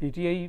PTI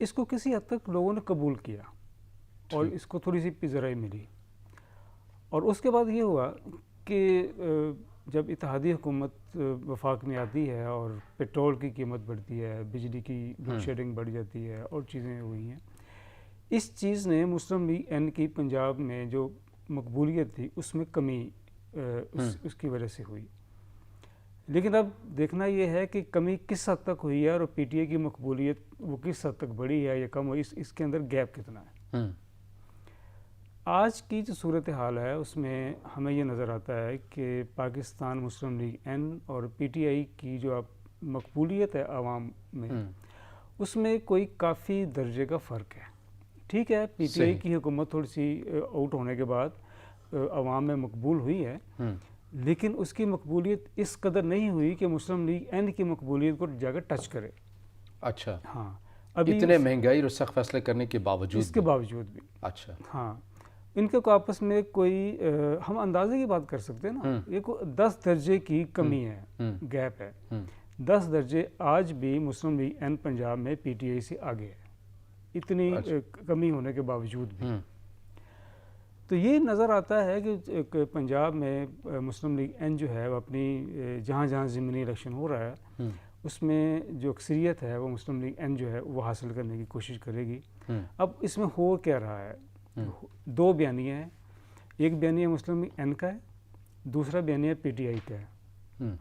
اس کو کسی حد تک لوگوں نے قبول کیا اور اس کو تھوڑی سی پذیرائی ملی. اور اس کے بعد یہ ہوا کہ جب اتحادی حکومت وفاق میں آتی ہے اور پیٹرول کی قیمت بڑھتی ہے, بجلی کی لوڈ شیڈنگ بڑھ جاتی ہے اور چیزیں ہوئی ہیں, اس چیز نے مسلم لیگ این کی پنجاب میں جو مقبولیت تھی اس میں کمی اس کی وجہ سے ہوئی. لیکن اب دیکھنا یہ ہے کہ کمی کس حد تک ہوئی ہے اور پی ٹی آئی کی مقبولیت وہ کس حد تک بڑھی ہے یا کم ہوئی, اس کے اندر گیپ کتنا ہے. آج کی جو صورتحال ہے اس میں ہمیں یہ نظر آتا ہے کہ پاکستان مسلم لیگ این اور پی ٹی آئی کی جو مقبولیت ہے عوام میں, اس میں کوئی کافی درجے کا فرق ہے. ٹھیک ہے, پی ٹی آئی کی حکومت تھوڑی سی آؤٹ ہونے کے بعد عوام میں مقبول ہوئی ہے, لیکن اس کی مقبولیت اس قدر نہیں ہوئی کہ مسلم لیگ این کی مقبولیت کو جا کر ٹچ کرے. اچھا, ہاں, ابھی اتنے مہنگائی اور سخت فیصلے کرنے کے باوجود اس کے باوجود بھی. اچھا, ہاں, ان کے آپس میں کوئی ہم اندازے کی بات کر سکتے ہیں نا, یہ 10 درجے کی کمی ہے, گیپ ہے. 10 درجے آج بھی مسلم لیگ این پنجاب میں پی ٹی آئی سے آگے ہے, اتنی کمی ہونے کے باوجود بھی. تو یہ نظر آتا ہے کہ پنجاب میں مسلم لیگ این جو ہے وہ اپنی جہاں جہاں ضمنی الیکشن ہو رہا ہے اس میں جو اکثریت ہے وہ مسلم لیگ این جو ہے وہ حاصل کرنے کی کوشش کرے گی. اب اس میں ہو کیا رہا ہے, 2 بیانیے ہیں. ایک بیانیہ مسلم لیگ این کا ہے, دوسرا بیانیہ پی ٹی آئی کا ہے.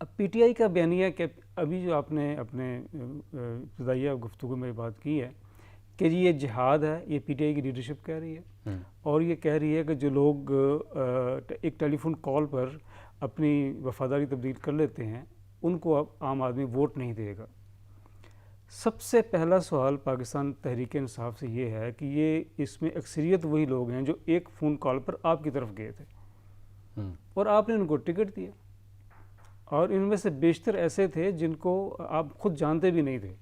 اب پی ٹی آئی کا بیانیہ کہ ابھی جو آپ نے اپنے ابتدائیہ گفتگو میں بات کی ہے کہ جی یہ جہاد ہے, یہ پی ٹی آئی کی لیڈرشپ کہہ رہی ہے, اور یہ کہہ رہی ہے کہ جو لوگ ایک ٹیلی فون کال پر اپنی وفاداری تبدیل کر لیتے ہیں ان کو اب عام آدمی ووٹ نہیں دے گا. سب سے پہلا سوال پاکستان تحریک انصاف سے یہ ہے کہ یہ اس میں اکثریت وہی لوگ ہیں جو ایک فون کال پر آپ کی طرف گئے تھے اور آپ نے ان کو ٹکٹ دیا, اور ان میں سے بیشتر ایسے تھے جن کو آپ خود جانتے بھی نہیں تھے,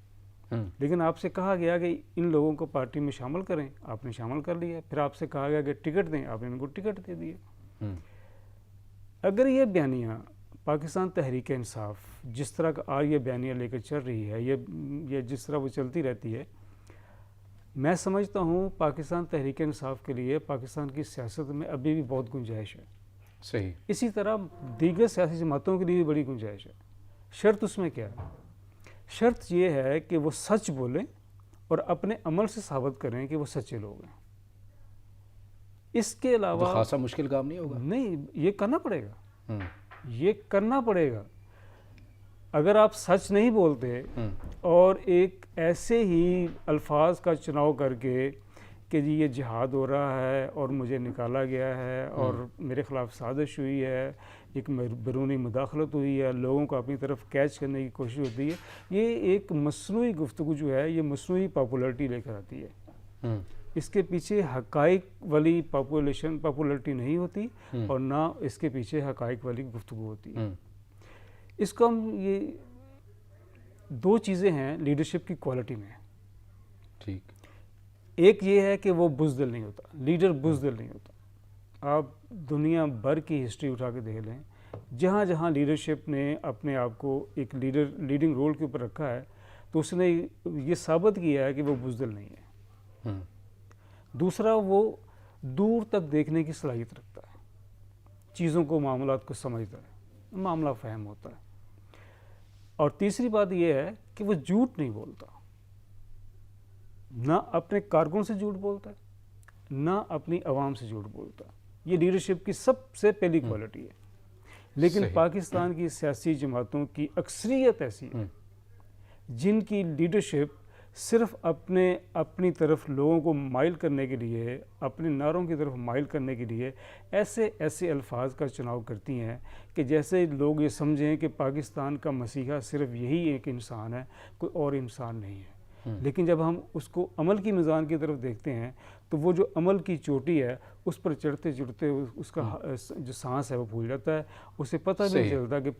لیکن آپ سے کہا گیا کہ ان لوگوں کو پارٹی میں شامل کریں, آپ نے شامل کر لیا. پھر آپ سے کہا گیا کہ ٹکٹ دیں, آپ نے ان کو ٹکٹ دے دیے. اگر یہ بیانیہ پاکستان تحریک انصاف جس طرح کا آج یہ بیانیہ لے کر چل رہی ہے, یہ جس طرح وہ چلتی رہتی ہے, میں سمجھتا ہوں پاکستان تحریک انصاف کے لیے پاکستان کی سیاست میں ابھی بھی بہت گنجائش ہے. صحیح. اسی طرح دیگر سیاسی جماعتوں کے لیے بھی بڑی گنجائش ہے. شرط اس میں کیا ہے؟ شرط یہ ہے کہ وہ سچ بولیں اور اپنے عمل سے ثابت کریں کہ وہ سچے لوگ ہیں. اس کے علاوہ خاصا مشکل کام نہیں ہوگا. نہیں, یہ کرنا پڑے گا, یہ کرنا پڑے گا. اگر آپ سچ نہیں بولتے اور ایک ایسے ہی الفاظ کا چناؤ کر کے کہ جی یہ جہاد ہو رہا ہے اور مجھے نکالا گیا ہے اور میرے خلاف سازش ہوئی ہے, ایک بیرونی مداخلت ہوئی ہے, لوگوں کو اپنی طرف کیچ کرنے کی کوشش ہوتی ہے, یہ ایک مصنوعی گفتگو جو ہے یہ مصنوعی پاپولرٹی لے کر آتی ہے. اس کے پیچھے حقائق والی پاپولرٹی نہیں ہوتی اور نہ اس کے پیچھے حقائق والی گفتگو ہوتی ہے. اس کو ہم یہ 2 چیزیں ہیں لیڈرشپ کی کوالٹی میں. ٹھیک. ایک یہ ہے کہ وہ بزدل نہیں ہوتا, لیڈر بزدل نہیں ہوتا. آپ دنیا بھر کی ہسٹری اٹھا کے دیکھ لیں, جہاں جہاں لیڈرشپ نے اپنے آپ کو ایک لیڈنگ رول کے اوپر رکھا ہے تو اس نے یہ ثابت کیا ہے کہ وہ بزدل نہیں ہے. دوسرا, وہ دور تک دیکھنے کی صلاحیت رکھتا ہے, چیزوں کو, معاملات کو سمجھتا ہے, معاملہ فہم ہوتا ہے. اور تیسری بات یہ ہے کہ وہ جھوٹ نہیں بولتا, نہ اپنے کارکنوں سے جھوٹ بولتا ہے نہ اپنی عوام سے جھوٹ بولتا. یہ لیڈرشپ کی سب سے پہلی کوالٹی ہے. لیکن پاکستان کی سیاسی جماعتوں کی اکثریت ایسی ہے جن کی لیڈرشپ صرف اپنی طرف لوگوں کو مائل کرنے کے لیے, اپنے نعروں کی طرف مائل کرنے کے لیے ایسے الفاظ کا چناؤ کرتی ہیں کہ جیسے لوگ یہ سمجھیں کہ پاکستان کا مسیحا صرف یہی ایک انسان ہے, کوئی اور انسان نہیں ہے. لیکن جب ہم اس کو عمل کی میزان کی طرف دیکھتے ہیں تو وہ جو عمل کی چوٹی ہے اس پر چڑھتے چڑھتے اس کا جو سانس ہے وہ بھول جاتا ہے, اسے پتہ نہیں چلتا کہ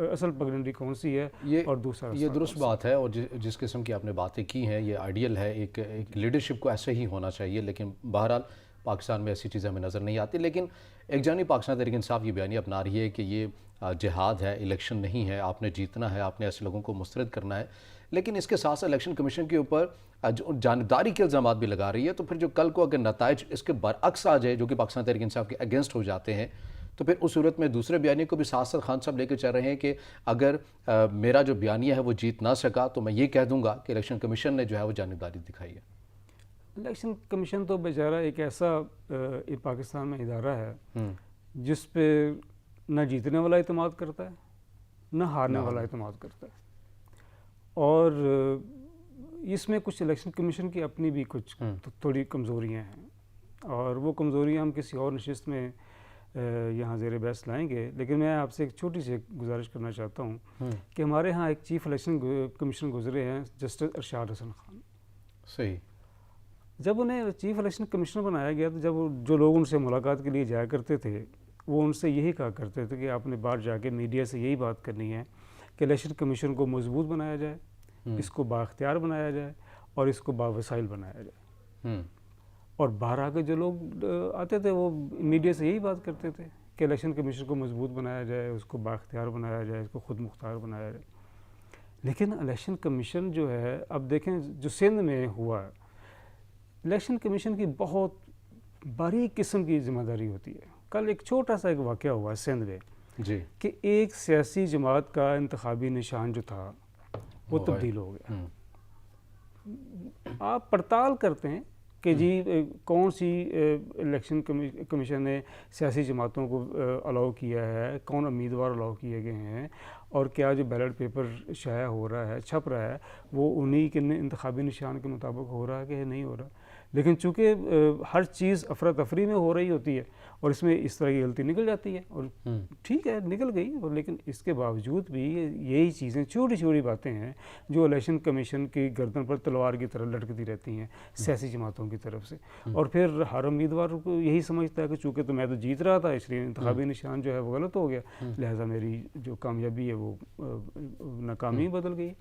اصل پگڈنڈی کون سی ہے اور دوسرا. یہ درست بات ہے, اور جس قسم کی آپ نے باتیں کی ہیں یہ آئیڈیل ہے, ایک لیڈرشپ کو ایسے ہی ہونا چاہیے. لیکن بہرحال پاکستان میں ایسی چیزیں ہمیں نظر نہیں آتی. لیکن ایک جانب پاکستان تحریک انصاف یہ بیانیہ اپنا رہی ہے کہ یہ جہاد ہے, الیکشن نہیں ہے, آپ نے جیتنا ہے, آپ نے ایسے لوگوں کو مسترد کرنا ہے. لیکن اس کے ساتھ ساتھ الیکشن کمیشن کے اوپر جانبداری کے الزامات بھی لگا رہی ہے. تو پھر جو کل کو اگر نتائج اس کے برعکس آ جائے جو کہ پاکستان تحریک انصاف کے اگینسٹ ہو جاتے ہیں, تو پھر اس صورت میں دوسرے بیانیے کو بھی ساتھ ساتھ خان صاحب لے کے چل رہے ہیں کہ اگر میرا جو بیانیہ ہے وہ جیت نہ سکا تو میں یہ کہہ دوں گا کہ الیکشن کمیشن نے جو ہے وہ جانبداری دکھائی ہے. الیکشن کمیشن تو بیچارہ ایک ایسا پاکستان میں ادارہ ہے جس پہ نہ جیتنے والا اعتماد کرتا ہے نہ ہارنے والا اعتماد کرتا ہے. اور اس میں کچھ الیکشن کمیشن کی اپنی بھی کچھ تھوڑی کمزوریاں ہیں, اور وہ کمزوریاں ہم کسی اور نشست میں یہاں زیر بحث لائیں گے. لیکن میں آپ سے ایک چھوٹی سی گزارش کرنا چاہتا ہوں کہ ہمارے ہاں ایک چیف الیکشن کمیشن گزرے ہیں, جسٹس ارشاد حسن خان. صحیح. جب انہیں چیف الیکشن کمشنر بنایا گیا تو جب جو لوگ ان سے ملاقات کے لیے جایا کرتے تھے وہ ان سے یہی کہا کرتے تھے کہ آپ نے باہر جا کے میڈیا سے یہی بات کرنی ہے کہ الیکشن کمیشن کو مضبوط بنایا جائے, اس کو بااختیار بنایا جائے اور اس کو باوسائل بنایا جائے. اور باہر آ کے جو لوگ آتے تھے وہ میڈیا سے یہی بات کرتے تھے کہ الیکشن کمیشن کو مضبوط بنایا جائے, اس کو بااختیار بنایا جائے, اس کو خود مختار بنایا جائے. لیکن الیکشن کمیشن جو ہے, اب دیکھیں جو سندھ میں ہوا ہے, الیکشن کمیشن کی بہت باریک قسم کی ذمہ داری ہوتی ہے. کل ایک چھوٹا سا ایک واقعہ ہوا ہے سندھ میں جی کہ ایک سیاسی جماعت کا انتخابی نشان جو تھا وہ تبدیل ہو گیا. آپ پڑتال کرتے ہیں کہ جی کون سی الیکشن کمیشن نے سیاسی جماعتوں کو الاؤ کیا ہے, کون امیدوار الاؤ کیے گئے ہیں, اور کیا جو بیلٹ پیپر شائع ہو رہا ہے, چھپ رہا ہے, وہ انہی کے انتخابی نشان کے مطابق ہو رہا ہے کہ نہیں ہو رہا. لیکن چونکہ ہر چیز افراتفری میں ہو رہی ہوتی ہے اور اس میں اس طرح کی غلطی نکل جاتی ہے, اور ٹھیک ہے نکل گئی, اور لیکن اس کے باوجود بھی یہی چیزیں چھوٹی چھوٹی باتیں ہیں جو الیکشن کمیشن کی گردن پر تلوار کی طرح لٹکتی رہتی ہیں سیاسی جماعتوں کی طرف سے. اور پھر ہر امیدوار کو یہی سمجھتا ہے کہ چونکہ تو میں تو جیت رہا تھا اس لیے انتخابی نشان جو ہے وہ غلط ہو گیا, لہٰذا میری جو کامیابی ہے وہ ناکامی بدل گئی.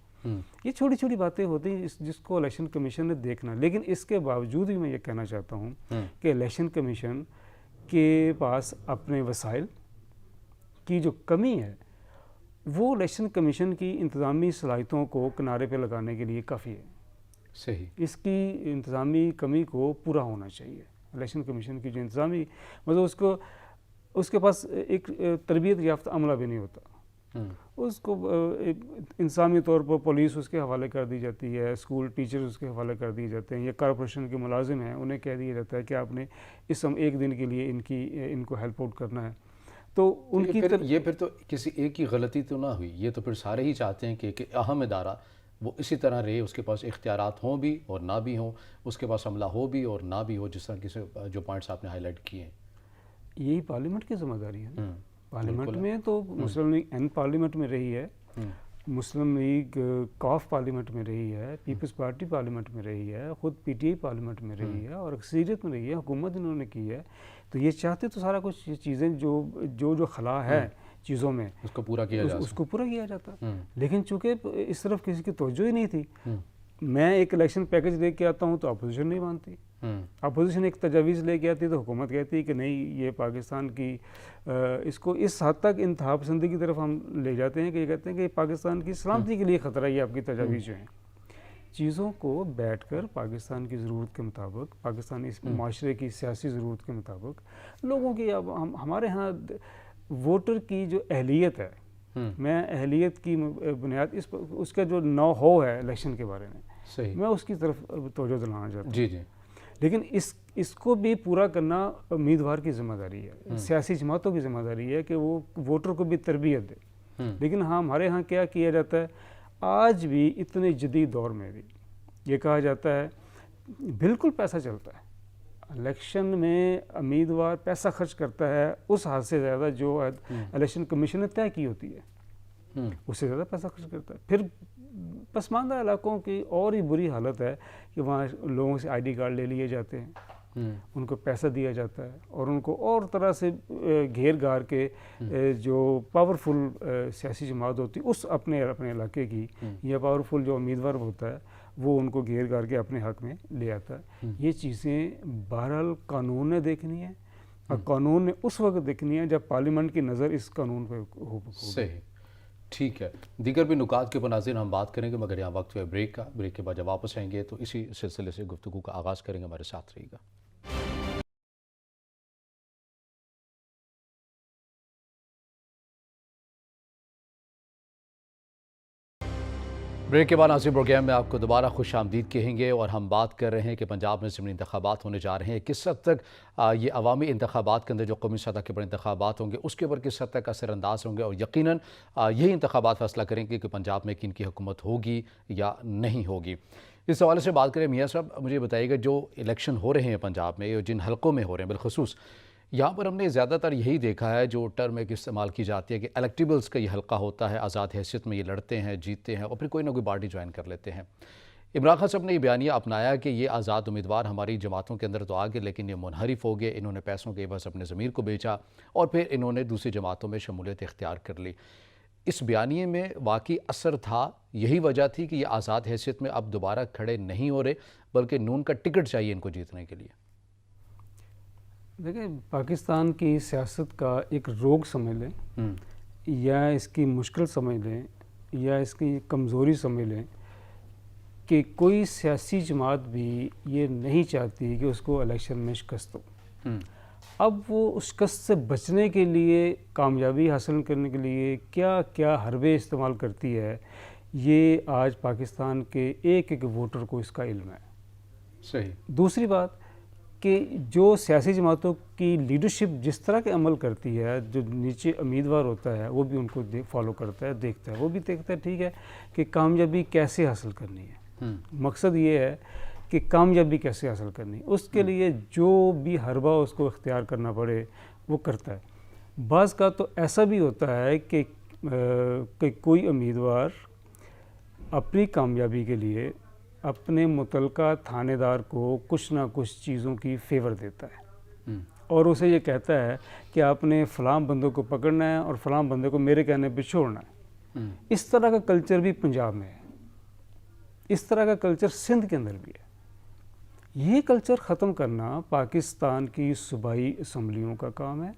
یہ چھوٹی چھوٹی باتیں ہوتی ہیں جس کو الیکشن کمیشن نے دیکھنا. لیکن اس کے باوجود بھی میں یہ کہنا چاہتا ہوں کہ الیکشن کمیشن کے پاس اپنے وسائل کی جو کمی ہے وہ الیکشن کمیشن کی انتظامی صلاحیتوں کو کنارے پہ لگانے کے لیے کافی ہے. صحیح. اس کی انتظامی کمی کو پورا ہونا چاہیے. الیکشن کمیشن کی جو انتظامی مطلب اس کے پاس ایک تربیت یافتہ عملہ بھی نہیں ہوتا. اس کو انسانی طور پر پولیس اس کے حوالے کر دی جاتی ہے, اسکول ٹیچر اس کے حوالے کر دیے جاتے ہیں, یا کارپوریشن کے ملازم ہیں انہیں کہہ دیا جاتا ہے کہ آپ نے اس ایک دن کے لیے ان کو ہیلپ آؤٹ کرنا ہے. تو ان کی یہ پھر تو کسی ایک کی غلطی تو نہ ہوئی, یہ تو پھر سارے ہی چاہتے ہیں کہ ایک اہم ادارہ وہ اسی طرح رہے, اس کے پاس اختیارات ہوں بھی اور نہ بھی ہوں, اس کے پاس عملہ ہو بھی اور نہ بھی ہو, جس طرح کسی جو پوائنٹس آپ نے ہائی لائٹ کیے ہیں. یہی پارلیمنٹ کی ذمہ داری ہے. پارلیمنٹ میں تو مسلم لیگ این پارلیمنٹ میں رہی ہے, مسلم لیگ کاف پارلیمنٹ میں رہی ہے, پیپلز پارٹی پارلیمنٹ میں رہی ہے, خود پی ٹی آئی پارلیمنٹ میں رہی ہے, اور اکثریت میں رہی ہے, حکومت انہوں نے کی ہے. تو یہ چاہتے تو سارا کچھ چیزیں جو خلا ہے چیزوں میں اس کو پورا کیا جاتا. لیکن چونکہ اس طرف کسی کی توجہ ہی نہیں تھی. میں ایک الیکشن پیکج لے کے آتا ہوں تو اپوزیشن نہیں مانتی, اپوزیشن ایک تجاویز لے کے آتی تو حکومت کہتی ہے کہ نہیں یہ پاکستان کی اس کو اس حد تک انتہا پسندی کی طرف ہم لے جاتے ہیں کہ یہ کہتے ہیں کہ پاکستان کی سلامتی کے لیے خطرہ ہے یہ آپ کی تجاویز جو ہیں. چیزوں کو بیٹھ کر پاکستان کی ضرورت کے مطابق, پاکستانی اس معاشرے کی سیاسی ضرورت کے مطابق لوگوں کی, اب ہمارے ہاں ووٹر کی جو اہلیت ہے, میں اہلیت کی بنیاد اس کا جو نو ہو ہے الیکشن کے بارے میں, میں اس کی طرف توجہ دلانا چاہتا ہوں. جی جی. لیکن اس کو بھی پورا کرنا امیدوار کی ذمہ داری ہے, سیاسی جماعتوں کی ذمہ داری ہے کہ وہ ووٹر کو بھی تربیت دے. لیکن ہمارے ہاں کیا کیا جاتا ہے آج بھی اتنے جدید دور میں بھی یہ کہا جاتا ہے بالکل پیسہ چلتا ہے. الیکشن میں امیدوار پیسہ خرچ کرتا ہے اس حد سے زیادہ جو الیکشن کمیشن نے طے کی ہوتی ہے, اس سے زیادہ پیسہ خرچ کرتا ہے. پھر پسماندہ علاقوں کی اور ہی بری حالت ہے کہ وہاں لوگوں سے آئی ڈی کارڈ لے لیے جاتے ہیں, ان کو پیسہ دیا جاتا ہے اور ان کو اور طرح سے گھیر گھار کے جو پاورفل سیاسی جماعت ہوتی ہے اس اپنے علاقے کی یا پاورفل جو امیدوار ہوتا ہے وہ ان کو گھیر گھار کے اپنے حق میں لے آتا ہے. یہ چیزیں بہرحال قانون نے دیکھنی ہے اور قانون نے اس وقت دیکھنی ہے جب پارلیمنٹ کی نظر اس قانون پہ ہو. صحیح، ٹھیک ہے. دیگر بھی نکات کے ناظرین ہم بات کریں گے، مگر یہاں وقت ہے بریک کا. بریک کے بعد جب واپس آئیں گے تو اسی سلسلے سے گفتگو کا آغاز کریں گے. ہمارے ساتھ رہیے گا. بریک کے بعد ناظرین پروگرام میں آپ کو دوبارہ خوش آمدید کہیں گے اور ہم بات کر رہے ہیں کہ پنجاب میں ضمنی انتخابات ہونے جا رہے ہیں. کس حد تک یہ عوامی انتخابات کے اندر جو قومی سطح کے بڑے انتخابات ہوں گے اس کے اوپر کس حد تک اثر انداز ہوں گے اور یقیناً یہی انتخابات فیصلہ کریں گے کہ پنجاب میں کن کی حکومت ہوگی یا نہیں ہوگی. اس حوالے سے بات کریں میاں صاحب، مجھے بتائیے گا جو الیکشن ہو رہے ہیں پنجاب میں، جن حلقوں میں ہو رہے ہیں بالخصوص، یہاں پر ہم نے زیادہ تر یہی دیکھا ہے جو ٹرم ایک استعمال کی جاتی ہے کہ الیکٹیبلز کا یہ حلقہ ہوتا ہے، آزاد حیثیت میں یہ لڑتے ہیں، جیتتے ہیں اور پھر کوئی نہ کوئی پارٹی جوائن کر لیتے ہیں. عمران خان صاحب نے یہ بیانیہ اپنایا کہ یہ آزاد امیدوار ہماری جماعتوں کے اندر تو آگے لیکن یہ منحرف ہو گئے، انہوں نے پیسوں کے عوض اپنے ضمیر کو بیچا اور پھر انہوں نے دوسری جماعتوں میں شمولیت اختیار کر لی. اس بیانیے میں واقعی اثر تھا، یہی وجہ تھی کہ یہ آزاد حیثیت میں اب دوبارہ کھڑے نہیں ہو رہے بلکہ نون کا ٹکٹ چاہیے ان کو جیتنے کے لیے؟ دیکھیں، پاکستان کی سیاست کا ایک روگ سمجھ لیں یا اس کی مشکل سمجھ لیں یا اس کی کمزوری سمجھ لیں کہ کوئی سیاسی جماعت بھی یہ نہیں چاہتی کہ اس کو الیکشن میں شکست ہو. اب وہ اس شکست سے بچنے کے لیے، کامیابی حاصل کرنے کے لیے کیا کیا حربے استعمال کرتی ہے، یہ آج پاکستان کے ایک ایک ووٹر کو اس کا علم ہے. صحیح. دوسری بات کہ جو سیاسی جماعتوں کی لیڈرشپ جس طرح کے عمل کرتی ہے، جو نیچے امیدوار ہوتا ہے وہ بھی ان کو فالو کرتا ہے، دیکھتا ہے، وہ بھی دیکھتا ہے ٹھیک ہے کہ کامیابی کیسے حاصل کرنی ہے. مقصد یہ ہے کہ کامیابی کیسے حاصل کرنی ہے، اس کے لیے جو بھی حربہ اس کو اختیار کرنا پڑے وہ کرتا ہے. بعض کا تو ایسا بھی ہوتا ہے کہ کوئی امیدوار اپنی کامیابی کے لیے اپنے متعلقہ تھانے دار کو کچھ نہ کچھ چیزوں کی فیور دیتا ہے اور اسے یہ کہتا ہے کہ آپ نے فلاں بندوں کو پکڑنا ہے اور فلاں بندے کو میرے کہنے پہ چھوڑنا ہے. اس طرح کا کلچر بھی پنجاب میں ہے، اس طرح کا کلچر سندھ کے اندر بھی ہے. یہ کلچر ختم کرنا پاکستان کی صوبائی اسمبلیوں کا کام ہے،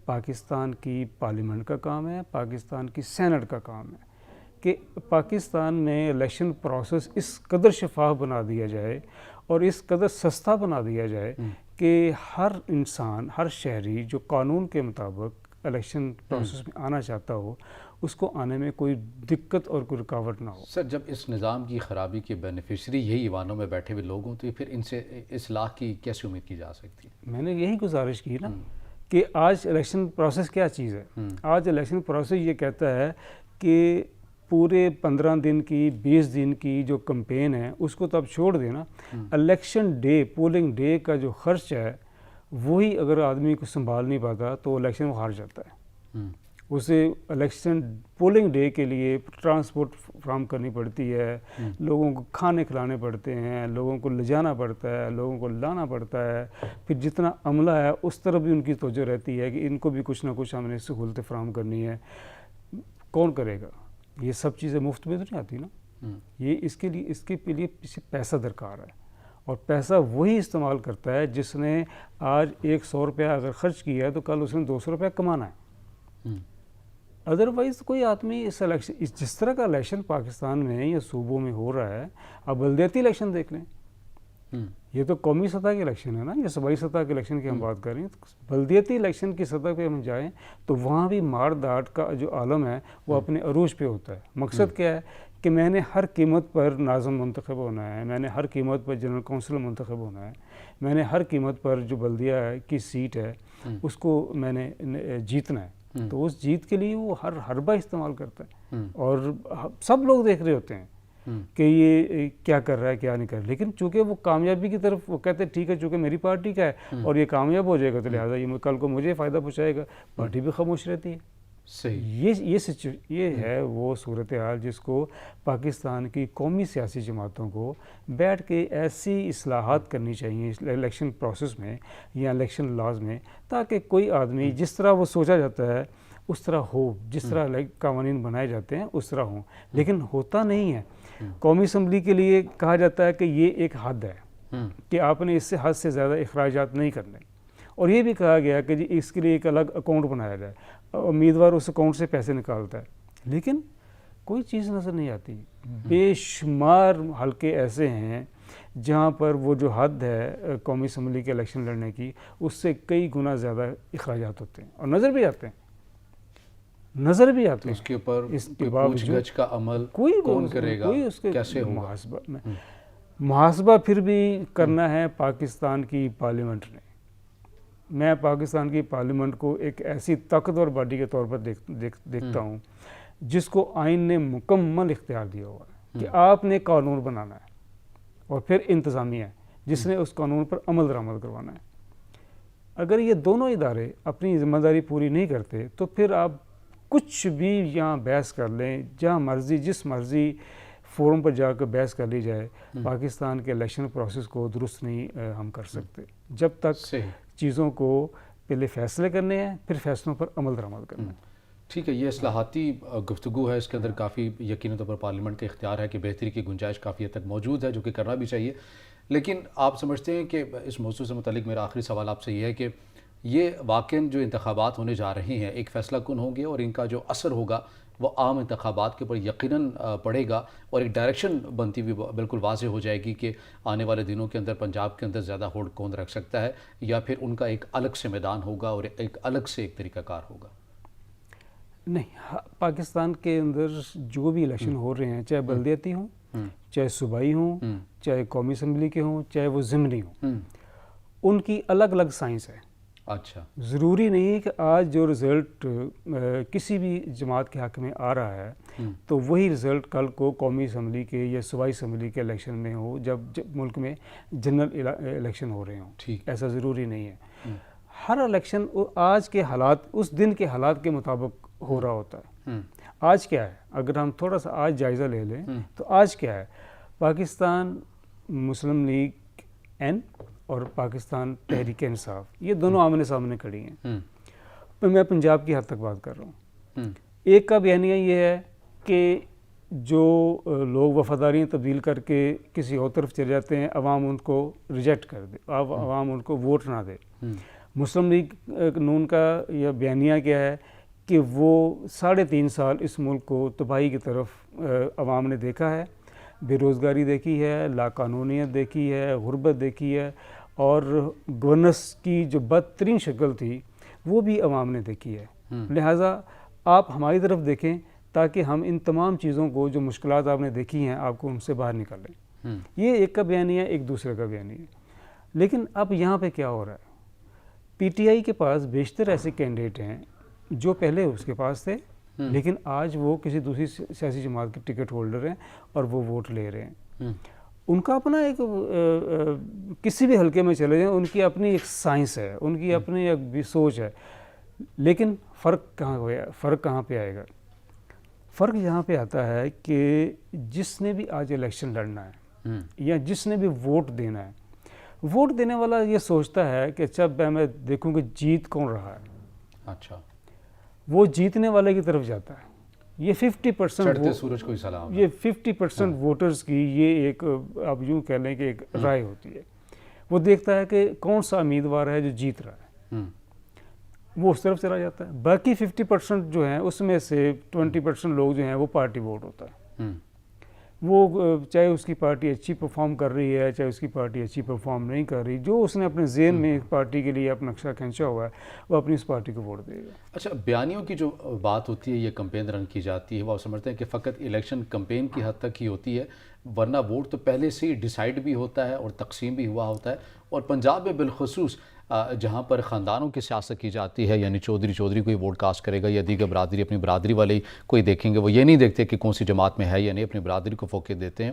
پاکستان کی پارلیمنٹ کا کام ہے، پاکستان کی سینٹ کا کام ہے کہ پاکستان میں الیکشن پروسیس اس قدر شفاف بنا دیا جائے اور اس قدر سستا بنا دیا جائے کہ ہر انسان، ہر شہری جو قانون کے مطابق الیکشن پروسیس میں آنا چاہتا ہو اس کو آنے میں کوئی دقت اور کوئی رکاوٹ نہ ہو. سر، جب اس نظام کی خرابی کے بینیفیشری یہی ایوانوں میں بیٹھے ہوئے لوگ ہوں تو پھر ان سے اصلاح کی کیسے امید کی جا سکتی ہے؟ میں نے یہی گزارش کی نا کہ آج الیکشن پروسیس کیا چیز ہے. آج الیکشن پروسیس یہ کہتا ہے کہ پورے 15 دن کی 20 دن کی جو کمپین ہے اس کو تو اب چھوڑ دینا، الیکشن ڈے، پولنگ ڈے کا جو خرچ ہے وہی اگر آدمی کو سنبھال نہیں پاتا تو الیکشن ہار جاتا ہے. اسے الیکشن پولنگ ڈے کے لیے ٹرانسپورٹ فراہم کرنی پڑتی ہے، لوگوں کو کھانے کھلانے پڑتے ہیں، لوگوں کو لے جانا پڑتا ہے، لوگوں کو لانا پڑتا ہے، پھر جتنا عملہ ہے اس طرف بھی ان کی توجہ رہتی ہے کہ ان کو بھی کچھ نہ کچھ ہم نے سہولتیں فراہم کرنی ہے. کون کرے گا؟ یہ سب چیزیں مفت میں تو نہیں آتی نا. یہ اس کے لیے پیسہ درکار ہے اور پیسہ وہی استعمال کرتا ہے جس نے آج 100 روپیہ اگر خرچ کیا ہے تو کل اس نے 200 روپیہ کمانا ہے. ادروائز کوئی آدمی اس الیکشن، جس طرح کا الیکشن پاکستان میں یا صوبوں میں ہو رہا ہے، اب بلدیاتی الیکشن دیکھ لیں. یہ تو قومی سطح کے الیکشن ہے نا، یہ صوبائی سطح کے الیکشن کی ہم بات کر رہے ہیں. بلدیاتی الیکشن کی سطح پہ ہم جائیں تو وہاں بھی مار داٹ کا جو عالم ہے وہ اپنے عروج پہ ہوتا ہے. مقصد کیا ہے کہ میں نے ہر قیمت پر ناظم منتخب ہونا ہے، میں نے ہر قیمت پر جنرل کونسل منتخب ہونا ہے، میں نے ہر قیمت پر جو بلدیہ کی سیٹ ہے اس کو میں نے جیتنا ہے. تو اس جیت کے لیے وہ ہر حربہ استعمال کرتا ہے اور سب لوگ دیکھ رہے ہوتے ہیں کہ یہ کیا کر رہا ہے کیا نہیں کر رہا. لیکن چونکہ وہ کامیابی کی طرف وہ کہتے ہیں ٹھیک ہے چونکہ میری پارٹی کا ہے اور یہ کامیاب ہو جائے گا تو لہٰذا یہ کل کو مجھے فائدہ پہنچائے گا، پارٹی بھی خاموش رہتی ہے. صحیح یہ ہے وہ صورتحال جس کو پاکستان کی قومی سیاسی جماعتوں کو بیٹھ کے ایسی اصلاحات کرنی چاہیے الیکشن پروسیس میں یا الیکشن لاز میں، تاکہ کوئی آدمی جس طرح وہ سوچا جاتا ہے اس طرح ہو، جس طرح قوانین بنائے جاتے ہیں اس طرح ہوں، لیکن ہوتا نہیں ہے۔ قومی اسمبلی کے لیے کہا جاتا ہے کہ یہ ایک حد ہے کہ آپ نے اس سے حد سے زیادہ اخراجات نہیں کرنے، اور یہ بھی کہا گیا کہ جی اس کے لیے ایک الگ اکاؤنٹ بنایا جائے، امیدوار اس اکاؤنٹ سے پیسے نکالتا ہے، لیکن کوئی چیز نظر نہیں آتی۔ بے شمار حلقے ایسے ہیں جہاں پر وہ جو حد ہے قومی اسمبلی کے الیکشن لڑنے کی، اس سے کئی گنا زیادہ اخراجات ہوتے ہیں اور نظر بھی آتے ہیں۔ اس کے اوپر پوچھ گچھ کا عمل کون کرے گا، کیسے ہوگا؟ محاسبہ پھر بھی کرنا ہے پاکستان کی پارلیمنٹ نے۔ میں پاکستان کی پارلیمنٹ کو ایک ایسی طاقتور باڈی کے طور پر دیکھتا ہوں جس کو آئین نے مکمل اختیار دیا ہوا ہے کہ آپ نے قانون بنانا ہے، اور پھر انتظامیہ ہے جس نے اس قانون پر عمل درآمد کروانا ہے۔ اگر یہ دونوں ادارے اپنی ذمہ داری پوری نہیں کرتے تو پھر آپ کچھ بھی یہاں بحث کر لیں، جہاں مرضی جس مرضی فورم پر جا کر بحث کر لی جائے، پاکستان کے الیکشن پروسیس کو درست نہیں ہم کر سکتے جب تک چیزوں کو پہلے فیصلے کرنے ہیں، پھر فیصلوں پر عمل درآمد کرنا ہے۔ ٹھیک ہے، یہ اصلاحاتی گفتگو ہے، اس کے اندر کافی یقینی طور پر پارلیمنٹ کا اختیار ہے کہ بہتری کی گنجائش کافی حد تک موجود ہے، جو کہ کرنا بھی چاہیے، لیکن آپ سمجھتے ہیں کہ اس موضوع سے متعلق میرا آخری سوال آپ سے یہ ہے کہ یہ واقعاً جو انتخابات ہونے جا رہے ہیں ایک فیصلہ کن ہوں گے، اور ان کا جو اثر ہوگا وہ عام انتخابات کے اوپر یقیناً پڑے گا، اور ایک ڈائریکشن بنتی ہوئی بالکل واضح ہو جائے گی کہ آنے والے دنوں کے اندر پنجاب کے اندر زیادہ ہولڈ کون رکھ سکتا ہے، یا پھر ان کا ایک الگ سے میدان ہوگا اور ایک الگ سے ایک طریقہ کار ہوگا؟ نہیں، پاکستان کے اندر جو بھی الیکشن ہو رہے ہیں، چاہے بلدیاتی ہوں، چاہے صوبائی ہوں، چاہے قومی اسمبلی کے ہوں، چاہے وہ ضمنی ہوں، ان کی الگ الگ سائنس ہے۔ اچھا، ضروری نہیں کہ آج جو رزلٹ کسی بھی جماعت کے حق میں آ رہا ہے تو وہی رزلٹ کل کو قومی اسمبلی کے یا صوبائی اسمبلی کے الیکشن میں ہو، جب ملک میں جنرل الیکشن ہو رہے ہوں۔ ایسا ضروری نہیں ہے۔ ہر الیکشن آج کے حالات، اس دن کے حالات کے مطابق ہو رہا ہوتا ہے۔ آج کیا ہے، اگر ہم تھوڑا سا آج جائزہ لے لیں تو آج کیا ہے، پاکستان مسلم لیگ این اور پاکستان تحریک انصاف، یہ دونوں آمنے سامنے کھڑی ہیں۔ میں پنجاب کی حد تک بات کر رہا ہوں۔ ایک کا بیانیہ یہ ہے کہ جو لوگ وفاداریاں تبدیل کر کے کسی اور طرف چلے جاتے ہیں، عوام ان کو ریجیکٹ کر دے، عوام ان کو ووٹ نہ دے۔ مسلم لیگ نون کا یہ بیانیہ کیا ہے کہ وہ 3.5 سال اس ملک کو تباہی کی طرف عوام نے دیکھا ہے، بے روزگاری دیکھی ہے، لاقانونیت دیکھی ہے، غربت دیکھی ہے، اور گورننس کی جو بدترین شکل تھی وہ بھی عوام نے دیکھی ہے۔ لہٰذا آپ ہماری طرف دیکھیں تاکہ ہم ان تمام چیزوں کو، جو مشکلات آپ نے دیکھی ہیں، آپ کو ان سے باہر نکالیں۔ یہ ایک کا بیانیہ، ایک دوسرے کا بیانیہ۔ لیکن اب یہاں پہ کیا ہو رہا ہے، پی ٹی آئی کے پاس بیشتر ایسے کینڈیڈیٹ ہیں جو پہلے اس کے پاس تھے، لیکن آج وہ کسی دوسری سیاسی جماعت کے ٹکٹ ہولڈر ہیں اور وہ ووٹ لے رہے ہیں۔ ان کا اپنا ایک کسی بھی حلقے میں چلے جائیں، ان کی اپنی ایک سائنس ہے، ان کی اپنی ایک بھی سوچ ہے، لیکن فرق کہاں پہ آئے گا؟ فرق یہاں پہ آتا ہے کہ جس نے بھی آج الیکشن لڑنا ہے یا جس نے بھی ووٹ دینا ہے، ووٹ دینے والا یہ سوچتا ہے کہ اچھا میں دیکھوں کہ جیت کون رہا ہے۔ اچھا، وہ جیتنے والے کی طرف جاتا ہے۔ یہ 50% سورج کو سلام، یہ 50% ووٹرز کی یہ ایک، آپ یوں کہہ لیں کہ ایک رائے ہوتی ہے۔ وہ دیکھتا ہے کہ کون سا امیدوار ہے جو جیت رہا ہے، وہ اس طرف چلا جاتا ہے۔ باقی 50% جو ہیں اس میں سے 20% لوگ جو ہیں وہ پارٹی ووٹ ہوتا ہے۔ وہ چاہے اس کی پارٹی اچھی پرفارم کر رہی ہے، چاہے اس کی پارٹی اچھی پرفارم نہیں کر رہی، جو اس نے اپنے ذہن میں ایک پارٹی کے لیے اپنا نقشہ کھینچا ہوا ہے، وہ اپنی اس پارٹی کو ووٹ دے گا۔ اچھا، بیانیوں کی جو بات ہوتی ہے، یہ کمپین رن کی جاتی ہے، وہ آپ سمجھتے ہیں کہ فقط الیکشن کمپین کی حد تک ہی ہوتی ہے، ورنہ ووٹ تو پہلے سے ہی ڈیسائیڈ بھی ہوتا ہے اور تقسیم بھی ہوا ہوتا ہے؟ اور پنجاب میں بالخصوص جہاں پر خاندانوں کی سیاست کی جاتی ہے، یعنی چودھری کوئی ووٹ کاسٹ کرے گا یا دیگر برادری اپنی برادری والے کوئی دیکھیں گے، وہ یہ نہیں دیکھتے کہ کون سی جماعت میں ہے یا نہیں، اپنی برادری کو فوقیت دیتے ہیں،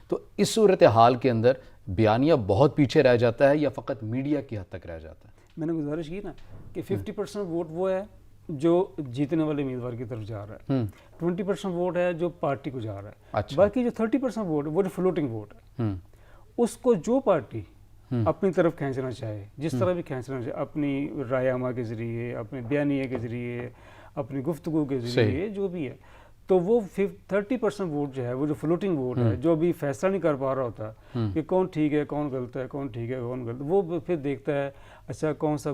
تو اس صورتحال کے اندر بیانیہ بہت پیچھے رہ جاتا ہے یا فقط میڈیا کی حد تک رہ جاتا ہے؟ میں نے گزارش کی نا کہ 50% ووٹ وہ ہے جو جیتنے والے امیدوار کی طرف جا رہا ہے، 20% ووٹ ہے جو پارٹی کو جا رہا ہے، اچھا باقی جو 30% ووٹ ہے وہ جو فلوٹنگ ووٹ ہے، اس کو جو پارٹی اپنی طرف کھینچنا چاہے، جس طرح بھی کھینچنا چاہے، اپنی رائے عامہ کے ذریعے، اپنے بیانیے کے ذریعے، اپنی گفتگو کے ذریعے، جو بھی ہے، تو وہ 30% ووٹ جو ہے وہ جو فلوٹنگ ووٹ ہے، جو بھی فیصلہ نہیں کر پا رہا ہوتا کہ کون ٹھیک ہے کون غلط ہے، کون ٹھیک ہے کون غلط، وہ پھر دیکھتا ہے اچھا کون سا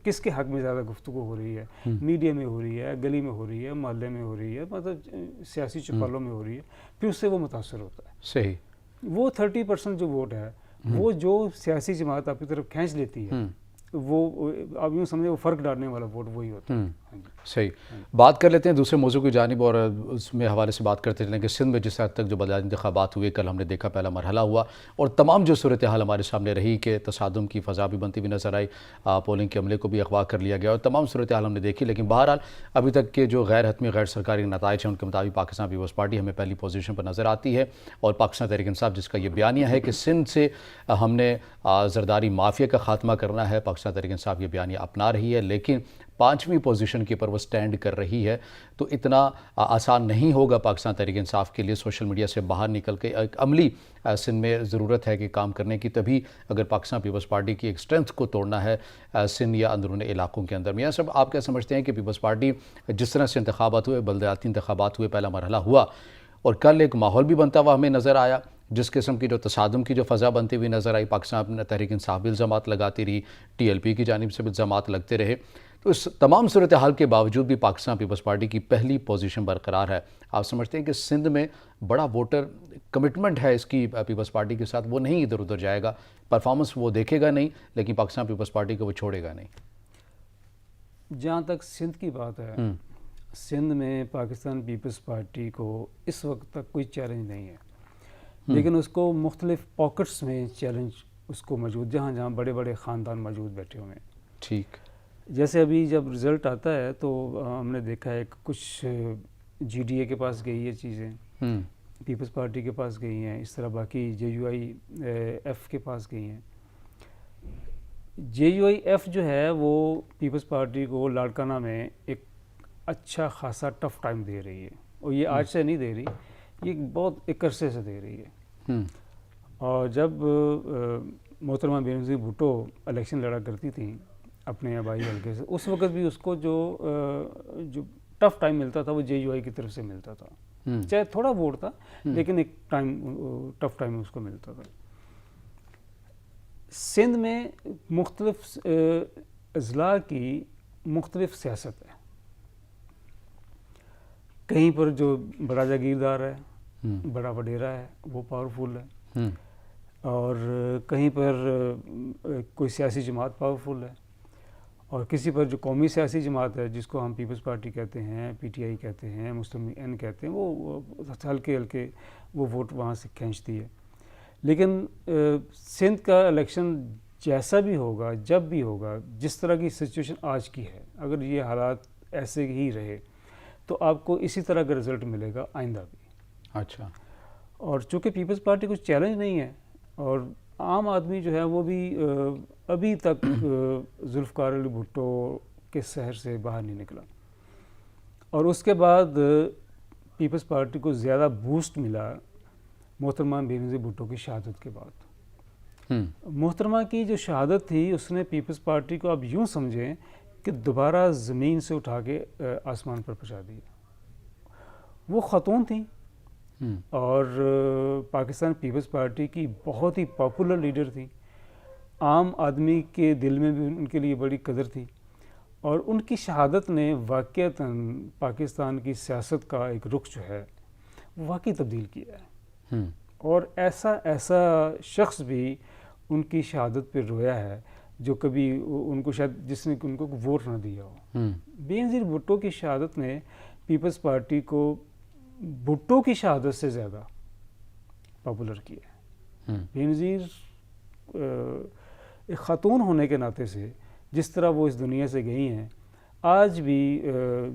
کس کے حق میں زیادہ گفتگو ہو رہی ہے، میڈیا میں ہو رہی ہے، گلی میں ہو رہی ہے، محلے میں ہو رہی ہے، مطلب سیاسی چوپالوں میں ہو رہی ہے، پھر اس سے وہ متاثر ہوتا ہے۔ صحیح۔ وہ 30% جو ووٹ ہے وہ جو سیاسی جماعت آپ کی طرف کھینچ لیتی ہے، وہ آپ یوں سمجھیں وہ فرق ڈالنے والا ووٹ وہی ہوتا ہے۔ صحیح۔ بات کر لیتے ہیں دوسرے موضوع کی جانب، اور اس میں حوالے سے بات کرتے چلیں کہ سندھ میں جس حد تک جو بلدیاتی انتخابات ہوئے، کل ہم نے دیکھا پہلا مرحلہ ہوا، اور تمام جو صورتحال ہمارے سامنے رہی کہ تصادم کی فضا بھی بنتی ہوئی نظر آئی، پولنگ کے عملے کو بھی اغوا کر لیا گیا، اور تمام صورتحال ہم نے دیکھی، لیکن بہرحال ابھی تک کے جو غیر حتمی غیر سرکاری نتائج ہیں ان کے مطابق پاکستان پیپلز پارٹی ہمیں پہلی پوزیشن پر نظر آتی ہے، اور پاکستان تحریک انصاف جس کا یہ بیانیہ ہے کہ سندھ سے ہم نے زرداری مافیا کا خاتمہ کرنا ہے، پاکستان تحریک انصاف یہ بیانیہ اپنا رہی ہے، لیکن 5ویں پوزیشن کے پر وہ سٹینڈ کر رہی ہے، تو اتنا آسان نہیں ہوگا پاکستان تحریک انصاف کے لیے سوشل میڈیا سے باہر نکل کے ایک عملی سندھ میں ضرورت ہے کہ کام کرنے کی، تبھی اگر پاکستان پیپلز پارٹی کی ایک سٹرنتھ کو توڑنا ہے سندھ یا اندرون علاقوں کے اندر۔ میاں صاحب، آپ کیا سمجھتے ہیں کہ پیپلز پارٹی جس طرح سے انتخابات ہوئے، بلدیاتی انتخابات ہوئے، پہلا مرحلہ ہوا، اور کل ایک ماحول بھی بنتا ہوا ہمیں نظر آیا، جس قسم کی جو تصادم کی جو فضا بنتی ہوئی نظر آئی، پاکستان تحریک انصاف بھی الزامات لگاتی رہی، ٹی ایل پی کی جانب سے بھی الزامات لگتے رہے، تو اس تمام صورتحال کے باوجود بھی پاکستان پیپلز پارٹی کی پہلی پوزیشن برقرار ہے۔ آپ سمجھتے ہیں کہ سندھ میں بڑا ووٹر کمٹمنٹ ہے اس کی پیپلز پارٹی کے ساتھ، وہ نہیں ادھر ادھر جائے گا، پرفارمنس وہ دیکھے گا نہیں، لیکن پاکستان پیپلز پارٹی کو وہ چھوڑے گا نہیں؟ جہاں تک سندھ کی بات ہے، سندھ میں پاکستان پیپلز پارٹی کو اس وقت تک کوئی چیلنج نہیں ہے، لیکن اس کو مختلف پاکٹس میں چیلنج اس کو موجود، جہاں جہاں بڑے بڑے خاندان موجود بیٹھے ہوئے ہیں۔ ٹھیک۔ جیسے ابھی جب رزلٹ آتا ہے تو ہم نے دیکھا ہے کہ کچھ جی ڈی اے کے پاس گئی ہے چیزیں، پیپلز پارٹی کے پاس گئی ہیں، اس طرح باقی جے یو آئی ایف کے پاس گئی ہیں۔ جے یو آئی ایف جو ہے وہ پیپلز پارٹی کو لاڑکانہ میں ایک اچھا خاصا ٹف ٹائم دے رہی ہے، اور یہ آج سے نہیں دے رہی، یہ بہت ایک عرصے سے دے رہی ہے۔ اور جب محترمہ بے نظیر بھٹو الیکشن لڑا کرتی تھیں اپنے آبائی حلقے سے، اس وقت بھی اس کو جو ٹف ٹائم ملتا تھا وہ جے یو آئی کی طرف سے ملتا تھا، چاہے تھوڑا ووٹ تھا لیکن ایک ٹف ٹائم اس کو ملتا تھا۔ سندھ میں مختلف اضلاع کی مختلف سیاست ہے، کہیں پر جو بڑا جاگیردار ہے، بڑا وڈیرا ہے، وہ پاورفل ہے، اور کہیں پر کوئی سیاسی جماعت پاورفل ہے، اور کسی پر جو قومی سیاسی جماعت ہے جس کو ہم پیپلز پارٹی کہتے ہیں، پی ٹی آئی کہتے ہیں، مسلم این کہتے ہیں، وہ ہلکے ہلکے وہ ووٹ وہاں سے کھینچتی ہے۔ لیکن سندھ کا الیکشن جیسا بھی ہوگا، جب بھی ہوگا، جس طرح کی سچویشن آج کی ہے، اگر یہ حالات ایسے ہی رہے تو آپ کو اسی طرح کا رزلٹ ملے گا آئندہ بھی۔ اچھا۔ اور چونکہ پیپلز پارٹی کچھ چیلنج نہیں ہے، اور عام آدمی جو ہے وہ بھی ابھی تک ذوالفقار علی بھٹو کے سحر سے باہر نہیں نکلا، اور اس کے بعد پیپلز پارٹی کو زیادہ بوسٹ ملا محترمہ بے نظیر بھٹو کی شہادت کے بعد۔ محترمہ کی جو شہادت تھی اس نے پیپلز پارٹی کو اب یوں سمجھیں کہ دوبارہ زمین سے اٹھا کے آسمان پر پہنچا دیا۔ وہ خاتون تھیں اور پاکستان پیپلز پارٹی کی بہت ہی پاپولر لیڈر تھیں، عام آدمی کے دل میں بھی ان کے لیے بڑی قدر تھی، اور ان کی شہادت نے واقعتاً پاکستان کی سیاست کا ایک رخ جو ہے وہ واقعی تبدیل کیا ہے، اور ایسا شخص بھی ان کی شہادت پہ رویا ہے جو کبھی ان کو شاید جس نے ان کو ووٹ نہ دیا ہو۔ بے نظیر بھٹو کی شہادت نے پیپلز پارٹی کو بھٹو کی شہادت سے زیادہ پاپولر کیا ہے۔ بے نظیر ایک خاتون ہونے کے ناطے سے جس طرح وہ اس دنیا سے گئی ہیں، آج بھی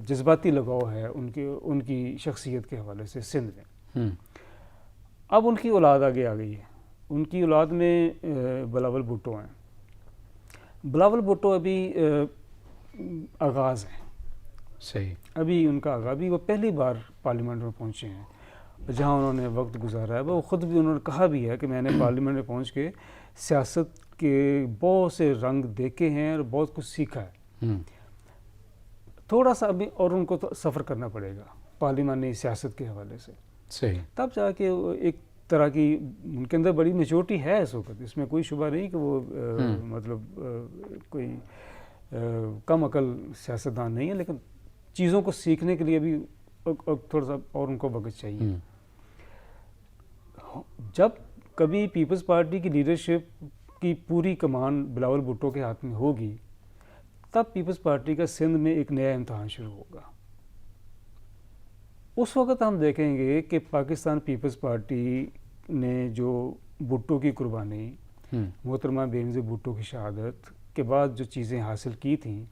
جذباتی لگاؤ ہے ان کی شخصیت کے حوالے سے سندھ میں۔ اب ان کی اولاد آگے آ گئی ہے، ان کی اولاد میں بلاول بھٹو ہیں۔ بلاول بھٹو ابھی آغاز ہیں. صحیح. ابھی ان کا آغاز بھی وہ پہلی بار پارلیمنٹ میں پہنچے ہیں, جہاں انہوں نے وقت گزارا ہے. وہ خود بھی انہوں نے کہا بھی ہے کہ میں نے پارلیمنٹ میں پہنچ کے سیاست کے بہت سے رنگ دیکھے ہیں اور بہت کچھ سیکھا ہے. تھوڑا سا ابھی اور ان کو تو سفر کرنا پڑے گا پارلیمانی سیاست کے حوالے سے. صحیح. تب جا کے ایک طرح کی ان کے اندر بڑی میچورٹی ہے اس وقت, اس میں کوئی شبہ نہیں کہ وہ مطلب کوئی کم عقل سیاستدان نہیں ہے, لیکن چیزوں کو سیکھنے کے لیے بھی تھوڑا سا اور ان کو وقت چاہیے. جب کبھی پیپلز پارٹی کی لیڈرشپ کی پوری کمان بلاول بھٹو کے ہاتھ میں ہوگی, تب پیپلز پارٹی کا سندھ میں ایک نیا امتحان شروع ہوگا. اس وقت ہم دیکھیں گے کہ پاکستان پیپلز پارٹی نے جو بھٹو کی قربانی, محترمہ بینظیر بھٹو کی شہادت کے بعد جو چیزیں حاصل کی تھیں,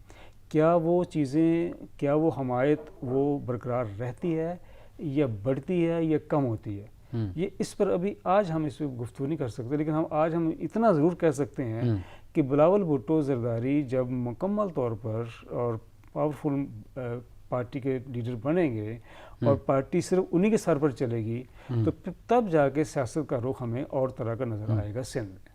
کیا وہ چیزیں, کیا وہ حمایت وہ برقرار رہتی ہے یا بڑھتی ہے یا کم ہوتی ہے؟ یہ اس پر ابھی آج ہم اس پہ گفتگو نہیں کر سکتے, لیکن آج ہم اتنا ضرور کہہ سکتے ہیں کہ بلاول بھٹو زرداری جب مکمل طور پر اور پاورفل پارٹی کے لیڈر بنیں گے اور پارٹی صرف انہی کے سر پر چلے گی, تو تب جا کے سیاست کا رخ ہمیں اور طرح کا نظر آئے گا سندھ میں.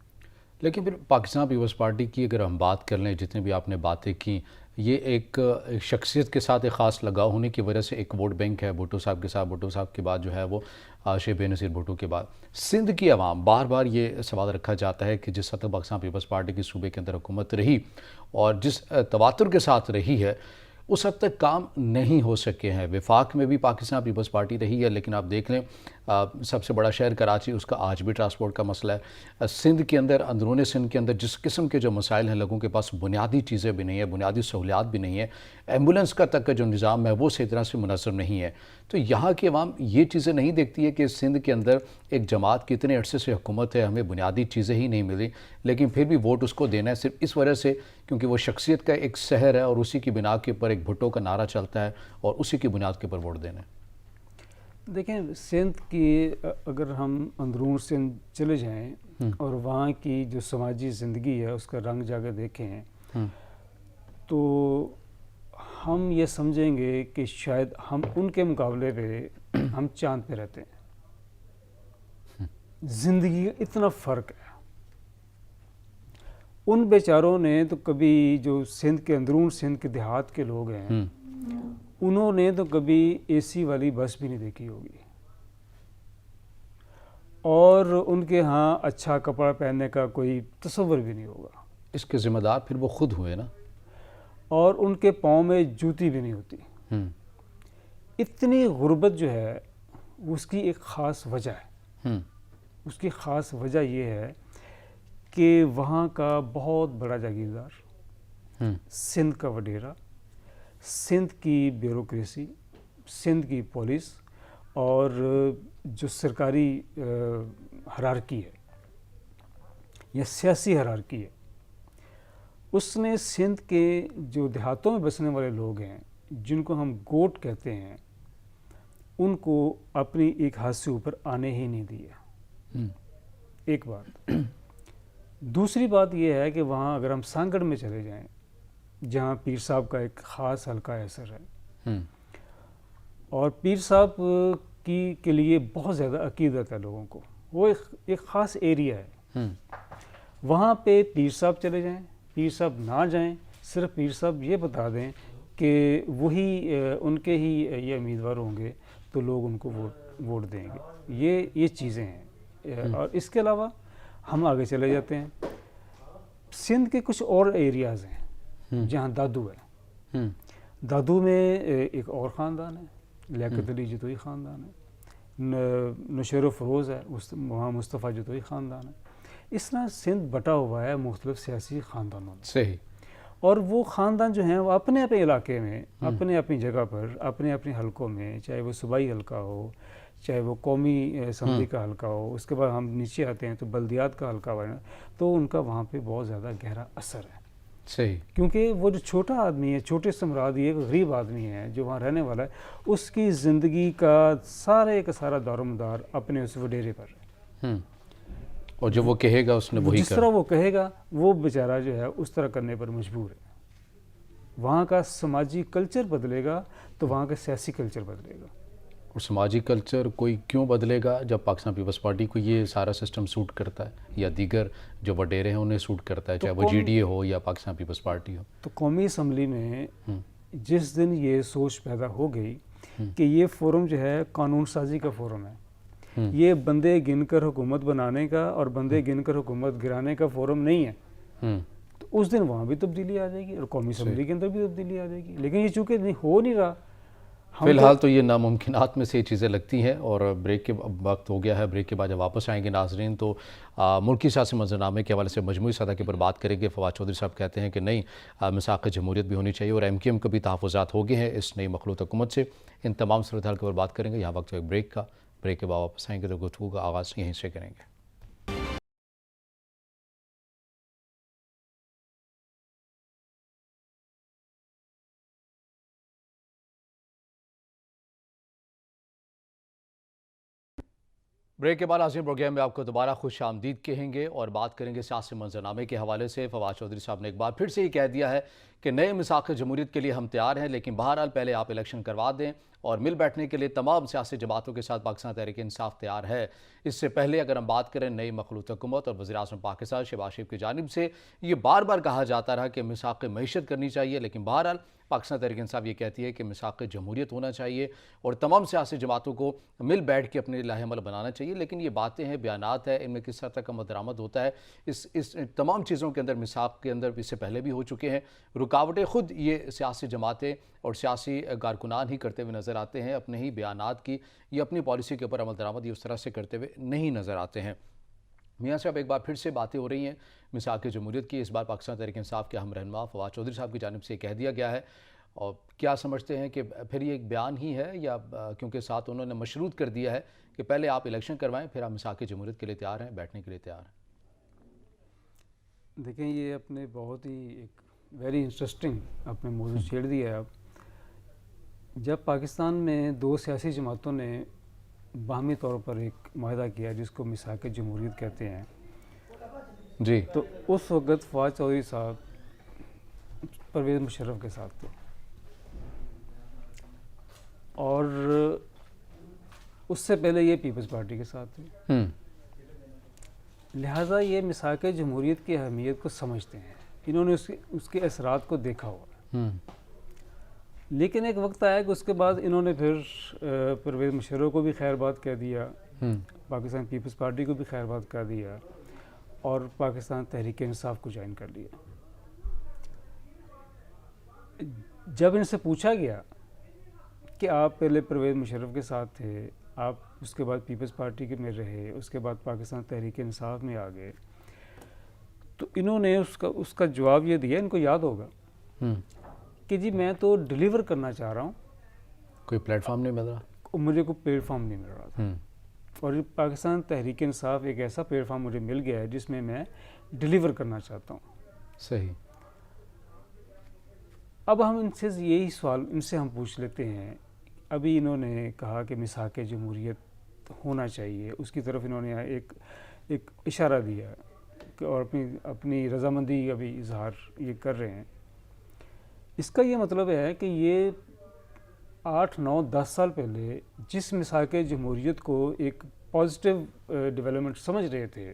لیکن پھر پاکستان پیپلز پارٹی کی اگر ہم بات کر لیں, جتنے بھی آپ نے باتیں کی, یہ ایک شخصیت کے ساتھ ایک خاص لگاؤ ہونے کی وجہ سے ایک ووٹ بینک ہے بھٹو صاحب کے ساتھ. بھٹو صاحب کے بعد جو ہے وہ شیخ بینظیر بھٹو کے بعد سندھ کی عوام, بار بار یہ سوال رکھا جاتا ہے کہ جس حد تک پاکستان پیپلز پارٹی کی صوبے کے اندر حکومت رہی اور جس تواتر کے ساتھ رہی ہے, اس حد تک کام نہیں ہو سکے ہیں. وفاق میں بھی پاکستان پیپلز پارٹی رہی ہے, لیکن آپ دیکھ لیں سب سے بڑا شہر کراچی, اس کا آج بھی ٹرانسپورٹ کا مسئلہ ہے. سندھ کے اندر, اندرون سندھ کے اندر جس قسم کے جو مسائل ہیں, لوگوں کے پاس بنیادی چیزیں بھی نہیں ہیں, بنیادی سہولیات بھی نہیں ہیں, ایمبولنس کا تک کا جو نظام ہے وہ صحیح طرح سے منظم نہیں ہے. تو یہاں کی عوام یہ چیزیں نہیں دیکھتی ہے کہ سندھ کے اندر ایک جماعت کی اتنے عرصے سے حکومت ہے, ہمیں بنیادی چیزیں ہی نہیں ملی, لیکن پھر بھی ووٹ اس کو دینا ہے صرف اس وجہ سے کیونکہ وہ شخصیت کا ایک سحر ہے اور اسی کی بنا کے اوپر ایک بھٹو کا نعرہ چلتا ہے اور اسی کی بنیاد کے اوپر ووٹ دینا ہے. دیکھیں, سندھ کی اگر ہم اندرون سندھ چلے جائیں اور وہاں کی جو سماجی زندگی ہے اس کا رنگ جا کے دیکھیں, تو ہم یہ سمجھیں گے کہ شاید ہم ان کے مقابلے پہ ہم چاند پہ رہتے ہیں. زندگی کا اتنا فرق ہے. ان بیچاروں نے تو کبھی, جو سندھ کے اندرون سندھ کے دیہات کے لوگ ہیں, انہوں نے تو کبھی اے سی والی بس بھی نہیں دیکھی ہوگی, اور ان کے ہاں اچھا کپڑا پہننے کا کوئی تصور بھی نہیں ہوگا. اس کے ذمہ دار پھر وہ خود ہوئے نا, اور ان کے پاؤں میں جوتی بھی نہیں ہوتی. اتنی غربت جو ہے اس کی ایک خاص وجہ ہے. اس کی خاص وجہ یہ ہے کہ وہاں کا بہت بڑا جاگیردار, سندھ کا وڈیرا, سندھ کی بیوروکریسی, سندھ کی پولیس اور جو سرکاری ہرارکی ہے یا سیاسی ہرارکی ہے, اس نے سندھ کے جو دیہاتوں میں بسنے والے لوگ ہیں, جن کو ہم گوٹ کہتے ہیں, ان کو اپنی ایک ہاتھ سے اوپر آنے ہی نہیں دیا. ایک بات. دوسری بات یہ ہے کہ وہاں اگر ہم سانگڑ میں چلے جائیں, جہاں پیر صاحب کا ایک خاص حلقہ اثر ہے, اور پیر صاحب کے لیے بہت زیادہ عقیدت ہے لوگوں کو, وہ ایک خاص ایریا ہے. وہاں پہ پیر صاحب چلے جائیں, پیر صاحب نہ جائیں, صرف پیر صاحب یہ بتا دیں کہ وہی ان کے ہی یہ امیدوار ہوں گے, تو لوگ ان کو ووٹ دیں گے. یہ چیزیں ہیں. اور اس کے علاوہ ہم آگے چلے جاتے ہیں, سندھ کے کچھ اور ایریاز ہیں جہاں دادو ہے. دادو میں ایک اور خاندان ہے, لیاقت علی جتوئی خاندان ہے. نشیر و فروز ہے, وہاں مصطفیٰ جتوئی خاندان ہے. اس طرح سندھ بٹا ہوا ہے مختلف سیاسی خاندانوں میں. صحیح. اور وہ خاندان جو ہیں وہ اپنے اپنے علاقے میں, اپنے اپنی جگہ پر, اپنے اپنے حلقوں میں, چاہے وہ صوبائی حلقہ ہو, چاہے وہ قومی اسمبلی کا حلقہ ہو, اس کے بعد ہم نیچے آتے ہیں تو بلدیات کا حلقہ ہے, تو ان کا وہاں پہ بہت زیادہ گہرا اثر ہے. صحیح. کیونکہ وہ جو چھوٹا آدمی ہے, چھوٹے سے مراد یہ غریب آدمی ہے جو وہاں رہنے والا ہے, اس کی زندگی کا سارے کا سارا دار و مدار اپنے اس وڈیرے پر ہے. اور جو وہ کہے گا اس نے وہی جس طرح وہ کہے گا, وہ بیچارہ جو ہے اس طرح کرنے پر مجبور ہے. وہاں کا سماجی کلچر بدلے گا تو وہاں کا سیاسی کلچر بدلے گا. اور سماجی کلچر کوئی کیوں بدلے گا جب پاکستان پیپلز پارٹی کو یہ سارا سسٹم سوٹ کرتا ہے یا دیگر جو وڈیرے ہیں انہیں سوٹ کرتا ہے, چاہے وہ جی ڈی اے ہو یا پاکستان پیپلز پارٹی ہو؟ تو قومی اسمبلی میں جس دن یہ سوچ پیدا ہو گئی کہ یہ فورم جو ہے قانون سازی کا فورم ہے, یہ بندے گن کر حکومت بنانے کا اور بندے گن کر حکومت گرانے کا فورم نہیں ہے, تو اس دن وہاں بھی تبدیلی آ جائے گی اور قومی اسمبلی کے اندر بھی تبدیلی آ جائے گی. لیکن یہ چونکہ ہو نہیں رہا, فی الحال تو یہ ناممکنات میں سے یہ چیزیں لگتی ہیں. اور بریک کے وقت ہو گیا ہے, بریک کے بعد جب واپس آئیں گے ناظرین تو ملکی سیاسی منظرنامے کے حوالے سے مجموعی سطح کے اوپر بات کریں گے. فواد چودھری صاحب کہتے ہیں کہ نہیں, میثاق جمہوریت بھی ہونی چاہیے اور ایم کیو ایم کو بھی تحفظات ہو گئے ہیں اس نئی مخلوط حکومت سے. ان تمام صورتحال کے اوپر بات کریں گے. یہاں وقت ہے بریک کا, بریک کے بعد واپس آئیں گے تو گفتگو کا آغاز یہیں سے کریں گے. بریک کے بعد ناظرین پروگرام میں آپ کو دوبارہ خوش آمدید کہیں گے اور بات کریں گے سیاسی منظرنامے کے حوالے سے. فواد چودھری صاحب نے ایک بار پھر سے یہ کہہ دیا ہے کہ نئے میثاق جمہوریت کے لیے ہم تیار ہیں, لیکن بہرحال پہلے آپ الیکشن کروا دیں اور مل بیٹھنے کے لیے تمام سیاسی جماعتوں کے ساتھ پاکستان تحریک انصاف تیار ہے. اس سے پہلے اگر ہم بات کریں نئی مخلوط حکومت اور وزیر اعظم پاکستان شہباز شریف کی جانب سے یہ بار بار کہا جاتا رہا کہ میثاق معیشت کرنی چاہیے, لیکن بہرحال پاکستان تحریک انصاف یہ کہتی ہے کہ میثاق جمہوریت ہونا چاہیے اور تمام سیاسی جماعتوں کو مل بیٹھ کے اپنے لاہ عمل بنانا چاہیے. لیکن یہ باتیں ہیں, بیانات ہیں, ان میں کس حد تک عمل درآمد ہوتا ہے, اس تمام چیزوں کے اندر میثاق کے اندر اس سے پہلے بھی ہو چکے ہیں. رکاوٹیں خود یہ سیاسی جماعتیں اور سیاسی کارکنان ہی کرتے ہوئے نظر آتے ہیں. اپنے ہی بیانات کی یا اپنی پالیسی کے اوپر عمل درآمد یہ اس طرح سے کرتے ہوئے نہیں نظر آتے ہیں. میاں صاحب ایک بار پھر سے باتیں ہو رہی ہیں میثاق جمہوریت کی. اس بار پاکستان تحریک انصاف کے اہم رہنما فواد چودھری صاحب کی جانب سے کہہ دیا گیا ہے, اور کیا سمجھتے ہیں کہ پھر یہ ایک بیان ہی ہے یا کیونکہ ساتھ انہوں نے مشروط کر دیا ہے کہ پہلے آپ الیکشن کروائیں پھر آپ میثاق جمہوریت کے لیے تیار ہیں, بیٹھنے کے لیے تیار ہیں؟ دیکھیں یہ اپنے بہت ہی ایک ویری انٹرسٹنگ اپنے موضوع چھیڑ دیا ہے. آپ جب پاکستان میں دو سیاسی جماعتوں نے باہمی طور پر ایک معاہدہ کیا جس کو میثاق جمہوریت کہتے ہیں جی, تو اس وقت فواد چودھری صاحب پرویز مشرف کے ساتھ تھے اور اس سے پہلے یہ پیپلز پارٹی کے ساتھ تھے. لہٰذا یہ میثاق جمہوریت کی اہمیت کو سمجھتے ہیں, انہوں نے اس کے اثرات کو دیکھا ہوا. لیکن ایک وقت آیا کہ اس کے بعد انہوں نے پھر پرویز مشرف کو بھی خیر بات کہہ دیا, پاکستان پیپلز پارٹی کو بھی خیر بات کہہ دیا اور پاکستان تحریک انصاف کو جوائن کر لیا. جب ان سے پوچھا گیا کہ آپ پہلے پرویز مشرف کے ساتھ تھے, آپ اس کے بعد پیپلز پارٹی کے میں رہے, اس کے بعد پاکستان تحریک انصاف میں آ گئے, تو انہوں نے اس کا جواب یہ دیا, ان کو یاد ہوگا کہ جی میں تو ڈیلیور کرنا چاہ رہا ہوں, کوئی پلیٹ فارم نہیں مل رہا, مجھے کوئی پلیٹ فارم نہیں مل رہا تھا, اور پاکستان تحریک انصاف ایک ایسا پلیٹ فارم مجھے مل گیا ہے جس میں ڈیلیور کرنا چاہتا ہوں. صحیح. اب ہم ان سے یہی سوال ان سے ہم پوچھ لیتے ہیں. ابھی انہوں نے کہا کہ میثاق جمہوریت ہونا چاہیے, اس کی طرف انہوں نے ایک اشارہ دیا اور اپنی رضامندی ابھی اظہار یہ کر رہے ہیں. اس کا یہ مطلب ہے کہ یہ 8, 9, 10 سال پہلے جس میثاق جمہوریت کو ایک پازیٹیو ڈیولپمنٹ سمجھ رہے تھے,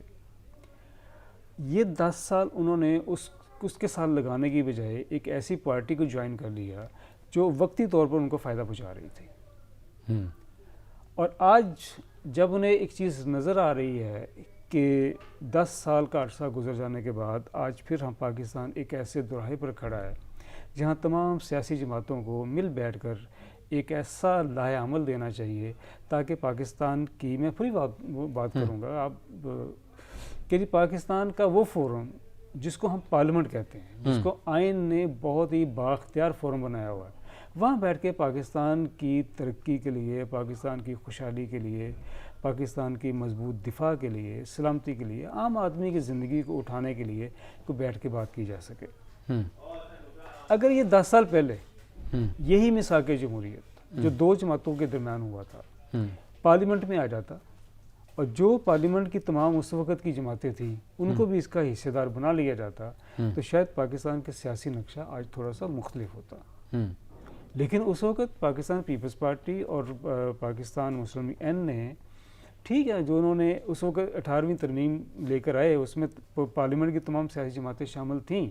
یہ 10 سال انہوں نے اس کے ساتھ لگانے کی بجائے ایک ایسی پارٹی کو جوائن کر لیا جو وقتی طور پر ان کو فائدہ پہنچا رہی تھی. اور آج جب انہیں ایک چیز نظر آ رہی ہے کہ 10 سال کا عرصہ گزر جانے کے بعد آج پھر ہم پاکستان ایک ایسے دوراہے پر کھڑا ہے جہاں تمام سیاسی جماعتوں کو مل بیٹھ کر ایک ایسا لاہ عمل دینا چاہیے تاکہ پاکستان کی, میں پوری بات کروں گا آپ کہ پاکستان کا وہ فورم جس کو ہم پارلیمنٹ کہتے ہیں, جس کو آئین نے بہت ہی بااختیار فورم بنایا ہوا ہے, وہاں بیٹھ کے پاکستان کی ترقی کے لیے, پاکستان کی خوشحالی کے لیے, پاکستان کی مضبوط دفاع کے لیے, سلامتی کے لیے, عام آدمی کی زندگی کو اٹھانے کے لیے کو بیٹھ کے بات کی جا سکے. اگر یہ 10 سال پہلے یہی میثاق جمہوریت جو دو جماعتوں کے درمیان ہوا تھا پارلیمنٹ میں آ جاتا اور جو پارلیمنٹ کی تمام اس وقت کی جماعتیں تھیں ان کو بھی اس کا حصے دار بنا لیا جاتا تو شاید پاکستان کا سیاسی نقشہ آج تھوڑا سا مختلف ہوتا. لیکن اس وقت پاکستان پیپلز پارٹی اور پاکستان مسلم لیگ این نے ٹھیک ہے جو انہوں نے اس وقت 18ویں ترمیم لے کر آئے اس میں پارلیمنٹ کی تمام سیاسی جماعتیں شامل تھیں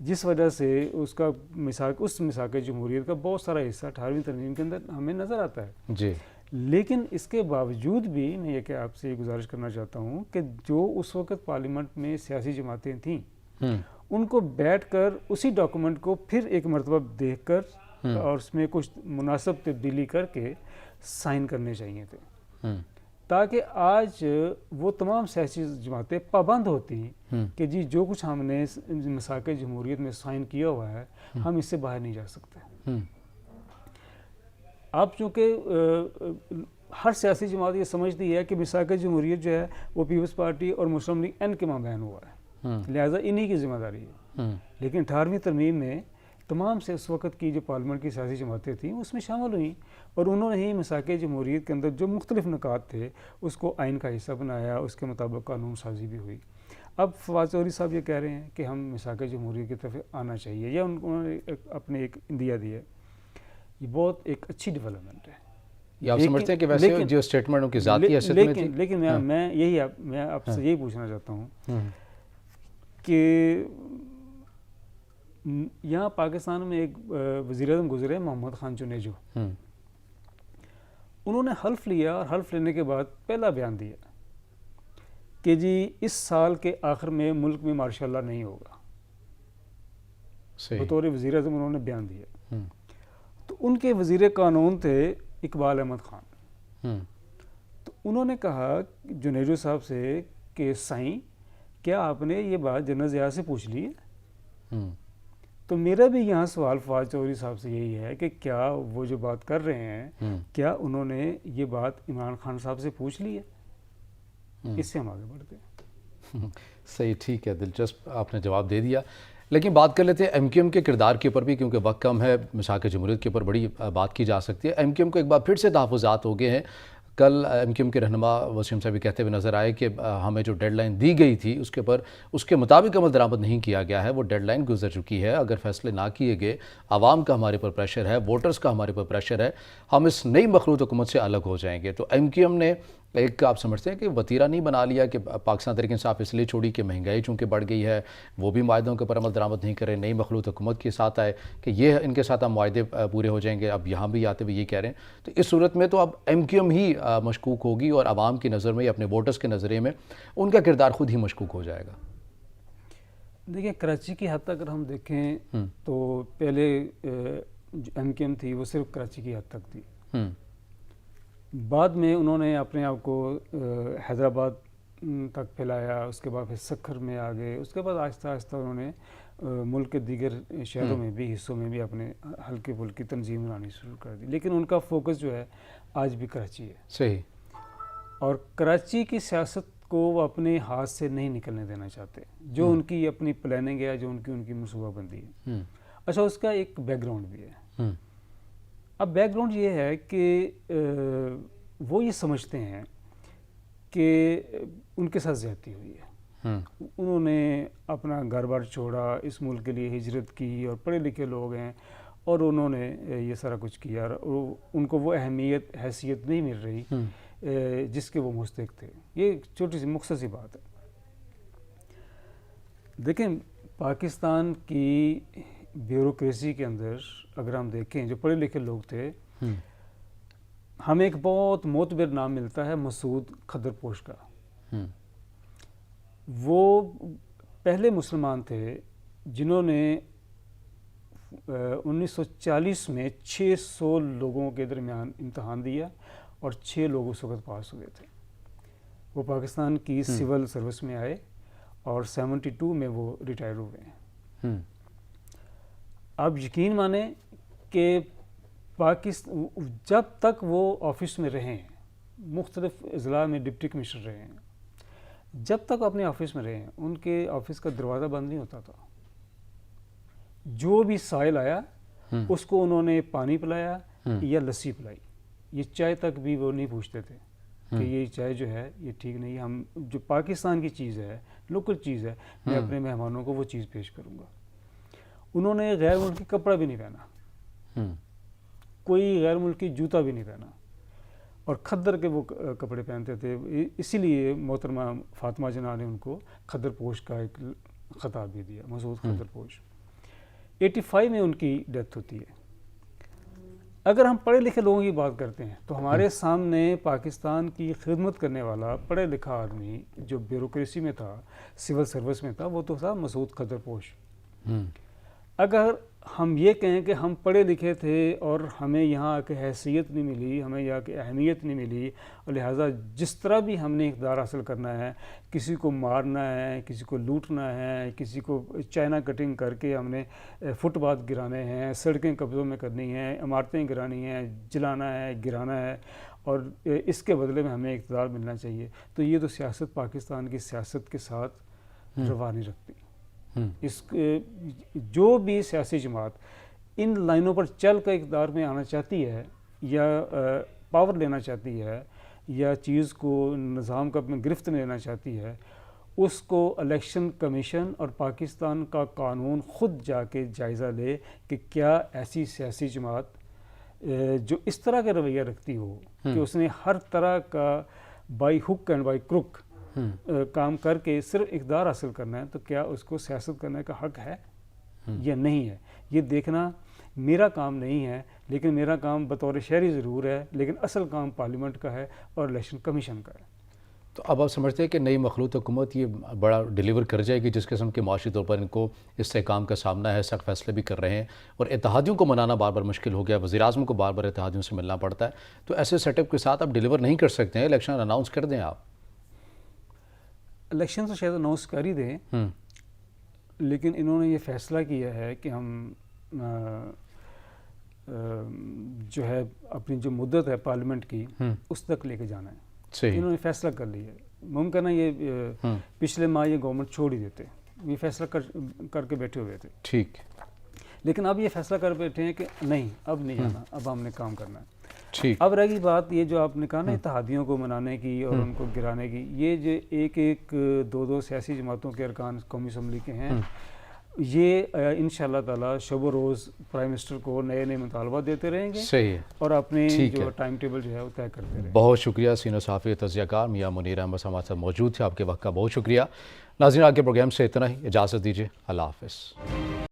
جس وجہ سے اس مساق جمہوریت کا بہت سارا حصہ 18ویں ترمیم کے اندر ہمیں نظر آتا ہے. جی لیکن اس کے باوجود بھی میں یہ کہ آپ سے یہ گزارش کرنا چاہتا ہوں کہ جو اس وقت پارلیمنٹ میں سیاسی جماعتیں تھیں ان کو بیٹھ کر اسی ڈاکومنٹ کو پھر ایک مرتبہ دیکھ کر اور اس میں کچھ مناسب تبدیلی کر کے سائن کرنے چاہیے تھے تاکہ آج وہ تمام سیاسی جماعتیں پابند ہوتی کہ جی جو کچھ ہم نے مساق جمہوریت میں سائن کیا ہوا ہے ہم اس سے باہر نہیں جا سکتے. اب چونکہ ہر سیاسی جماعت یہ سمجھتی ہے کہ مساق جمہوریت جو ہے وہ پیپلز پارٹی اور مسلم لیگ این کے مابین ہوا ہے لہٰذا انہی کی ذمہ داری ہے. لیکن 18ویں ترمیم میں تمام سے اس وقت کی جو پارلیمنٹ کی سیاسی جماعتیں تھیں اس میں شامل ہوئیں اور انہوں نے ہی مساق جمہوریت کے اندر جو مختلف نکات تھے اس کو آئین کا حصہ بنایا اس کے مطابق قانون سازی بھی ہوئی. اب فواد چودھری صاحب یہ کہہ رہے ہیں کہ ہم مساق جمہوریت کی طرف آنا چاہیے یا انہوں نے اپنے ایک اندیا دیا ہے. یہ بہت ایک اچھی ڈیولپمنٹ ہے. یہ آپ سمجھتے ہیں کہ ویسے جو اسٹیٹمنٹ ان کی ذاتی حیثیت میں تھی لیکن میں آپ سے یہی پوچھنا چاہتا ہوں کہ یہاں پاکستان میں ایک وزیر اعظم گزرے محمد خان جنیجو انہوں نے حلف لیا اور حلف لینے کے بعد پہلا بیان دیا کہ جی اس سال کے آخر میں ملک میں مارشل لا نہیں ہوگا. بطور وزیر اعظم انہوں نے بیان دیا. تو ان کے وزیر قانون تھے اقبال احمد خان. تو انہوں نے کہا جنیجو صاحب سے کہ سائیں کیا آپ نے یہ بات جنرل ضیاء سے پوچھ لی ہے؟ تو میرا بھی یہاں سوال فواد چودھری صاحب سے یہی ہے کہ کیا وہ جو بات کر رہے ہیں کیا انہوں نے یہ بات عمران خان صاحب سے پوچھ لی ہے؟ اس سے ہم آگے بڑھتے ہیں. صحیح ٹھیک ہے دلچسپ آپ نے جواب دے دیا. لیکن بات کر لیتے ہیں ایم کیو ایم کے کردار کے اوپر بھی کیونکہ وقت کم ہے. مساق جمہوریت کے اوپر بڑی بات کی جا سکتی ہے. ایم کیو ایم کو ایک بار پھر سے تحفظات ہو گئے ہیں. کل ایم کیو ایم کے رہنما وسیم صاحب کہتے ہوئے نظر آئے کہ ہمیں جو ڈیڈ لائن دی گئی تھی اس کے اوپر اس کے مطابق عمل درآمد نہیں کیا گیا ہے. وہ ڈیڈ لائن گزر چکی ہے. اگر فیصلے نہ کیے گئے عوام کا ہمارے پر پریشر ہے, ووٹرز کا ہمارے پر پریشر ہے, ہم اس نئی مخلوط حکومت سے الگ ہو جائیں گے. تو ایم کیو ایم نے ایک آپ سمجھتے ہیں کہ وتیرہ نہیں بنا لیا کہ پاکستان تحریک انصاف اس لیے چھوڑی کہ مہنگائی چونکہ بڑھ گئی ہے, وہ بھی معاہدوں کے اوپر عمل درآمد نہیں کرے, نئی مخلوط حکومت کے ساتھ آئے کہ یہ ان کے ساتھ ہم معاہدے پورے ہو جائیں گے. اب یہاں بھی آتے ہوئے یہ کہہ رہے ہیں. تو اس صورت میں تو اب ایم کیو ایم ہی مشکوک ہوگی اور عوام کی نظر میں یا اپنے ووٹرز کے نظریے میں ان کا کردار خود ہی مشکوک ہو جائے گا. دیکھیں کراچی کی حد تک اگر ہم دیکھیں تو پہلے جو ایم کیو ایم تھی وہ صرف کراچی کی حد تک تھی. بعد میں انہوں نے اپنے آپ کو حیدرآباد تک پھیلایا, اس کے بعد پھر سکھر میں آ گئے, اس کے بعد آہستہ آہستہ انہوں نے ملک کے دیگر شہروں میں بھی حصوں میں بھی اپنے ہلکے پھلکی تنظیم بنانی شروع کر دی. لیکن ان کا فوکس جو ہے آج بھی کراچی ہے. صحیح. اور کراچی کی سیاست کو وہ اپنے ہاتھ سے نہیں نکلنے دینا چاہتے. جو ان کی اپنی پلاننگ ہے, جو ان کی منصوبہ بندی ہے. اچھا اس کا ایک بیک گراؤنڈ بھی ہے. اب بیک گراؤنڈ یہ ہے کہ وہ یہ سمجھتے ہیں کہ ان کے ساتھ زیادتی ہوئی ہے. انہوں نے اپنا گھر بار چھوڑا, اس ملک کے لیے ہجرت کی اور پڑھے لکھے لوگ ہیں اور انہوں نے یہ سارا کچھ کیا اور ان کو وہ اہمیت حیثیت نہیں مل رہی جس کے وہ مستحق تھے. یہ ایک چھوٹی سی مختصر سی بات ہے. دیکھیں پاکستان کی بیوروکریسی کے اندر اگر ہم دیکھیں جو پڑھے لکھے لوگ تھے, ہمیں ایک بہت معتبر نام ملتا ہے مسعود خضر پوش کا. وہ پہلے مسلمان تھے جنہوں نے 1940 میں 600 لوگوں کے درمیان امتحان دیا اور 6 لوگ اس وقت پاس ہوئے تھے. وہ پاکستان کی سول سروس میں آئے اور 72 میں وہ ریٹائر ہوئے ہیں. آپ یقین مانیں کہ جب تک وہ آفس میں رہے ہیں, مختلف اضلاع میں ڈپٹی کمشنر رہے ہیں, جب تک اپنے آفس میں رہے ہیں ان کے آفس کا دروازہ بند نہیں ہوتا تھا. جو بھی سائل آیا اس کو انہوں نے پانی پلایا یا لسی پلائی, یہ چائے تک بھی وہ نہیں پوچھتے تھے. کہ یہ چائے جو ہے یہ ٹھیک نہیں ہے، ہم جو پاکستان کی چیز ہے، لوکل چیز ہے، میں اپنے مہمانوں کو وہ چیز پیش کروں گا۔ انہوں نے غیر ملکی کپڑا بھی نہیں پہنا، کوئی غیر ملکی جوتا بھی نہیں پہنا، اور کھدر کے وہ کپڑے پہنتے تھے، اسی لیے محترمہ فاطمہ جناح نے ان کو کھدر پوش کا ایک خطاب بھی دیا، مسعود کھدر پوش۔ 85 میں ان کی ڈیتھ ہوتی ہے۔ اگر ہم پڑھے لکھے لوگوں کی بات کرتے ہیں تو ہمارے سامنے پاکستان کی خدمت کرنے والا پڑھے لکھا آدمی جو بیوروکریسی میں تھا، سول سروس میں تھا، وہ تو تھا مسعود کھدر پوش۔ اگر ہم یہ کہیں کہ ہم پڑھے لکھے تھے اور ہمیں یہاں کی حیثیت نہیں ملی، ہمیں یہاں کی اہمیت نہیں ملی، اور لہٰذا جس طرح بھی ہم نے اقتدار حاصل کرنا ہے، کسی کو مارنا ہے، کسی کو لوٹنا ہے، کسی کو چائنا کٹنگ کر کے ہم نے فٹ پاتھ گرانے ہیں، سڑکیں قبضوں میں کرنی ہیں، عمارتیں گرانی ہیں، جلانا ہے، گرانا ہے، اور اس کے بدلے میں ہمیں اقتدار ملنا چاہیے، تو یہ تو سیاست پاکستان کی سیاست کے ساتھ روا نہیں رکھتی۔ اس جو بھی سیاسی جماعت ان لائنوں پر چل کر اقتدار میں آنا چاہتی ہے، یا پاور لینا چاہتی ہے، یا چیز کو نظام کا اپنے گرفت میں لینا چاہتی ہے، اس کو الیکشن کمیشن اور پاکستان کا قانون خود جا کے جائزہ لے کہ کیا ایسی سیاسی جماعت جو اس طرح کا رویہ رکھتی ہو کہ اس نے ہر طرح کا by hook and by crook کام کر کے صرف اقتدار حاصل کرنا ہے، تو کیا اس کو سیاست کرنے کا حق ہے یا نہیں ہے؟ یہ دیکھنا میرا کام نہیں ہے، لیکن میرا کام بطور شہری ضرور ہے، لیکن اصل کام پارلیمنٹ کا ہے اور الیکشن کمیشن کا ہے۔ تو اب آپ سمجھتے ہیں کہ نئی مخلوط حکومت یہ بڑا ڈیلیور کر جائے گی، جس قسم کے معاشی طور پر ان کو استحکام کا سامنا ہے، سخت فیصلے بھی کر رہے ہیں، اور اتحادیوں کو منانا بار بار مشکل ہو گیا، وزیر اعظم کو بار بار اتحادیوں سے ملنا پڑتا ہے، تو ایسے سیٹ اپ کے ساتھ آپ ڈیلیور نہیں کر سکتے ہیں، الیکشن اناؤنس کر دیں آپ؟ الیکشن تو شاید اناؤنس کر ہی دیں، لیکن انہوں نے یہ فیصلہ کیا ہے کہ ہم جو ہے اپنی جو مدت ہے پارلیمنٹ کی اس تک لے کے جانا ہے۔ انہوں نے فیصلہ کر لیا ہے، ممکن ہے یہ پچھلے ماہ یہ گورنمنٹ چھوڑ ہی دیتے، یہ فیصلہ کر کے بیٹھے ہوئے تھے، ٹھیک، لیکن اب یہ فیصلہ کر بیٹھے ہیں کہ نہیں، اب نہیں جانا، اب ہم نے کام کرنا ہے۔ ٹھیک، اب رہ گئی بات یہ جو آپ نے کہا نا اتحادیوں کو منانے کی اور ان کو گرانے کی، یہ جو ایک دو سیاسی جماعتوں کے ارکان قومی اسمبلی کے ہیں، یہ انشاءاللہ تعالی شب و روز پرائم منسٹر کو نئے نئے مطالبات دیتے رہیں گے، صحیح ہے، اور اپنے جو ٹائم ٹیبل جو ہے وہ طے کرتے رہیں گے۔ بہت شکریہ سینئر صحافی تجزیہ کار میاں منیر احمد ہمارے ساتھ موجود تھے، آپ کے وقت کا بہت شکریہ۔ ناظرین، آگے پروگرام سے اتنا ہی، اجازت دیجیے، اللہ حافظ۔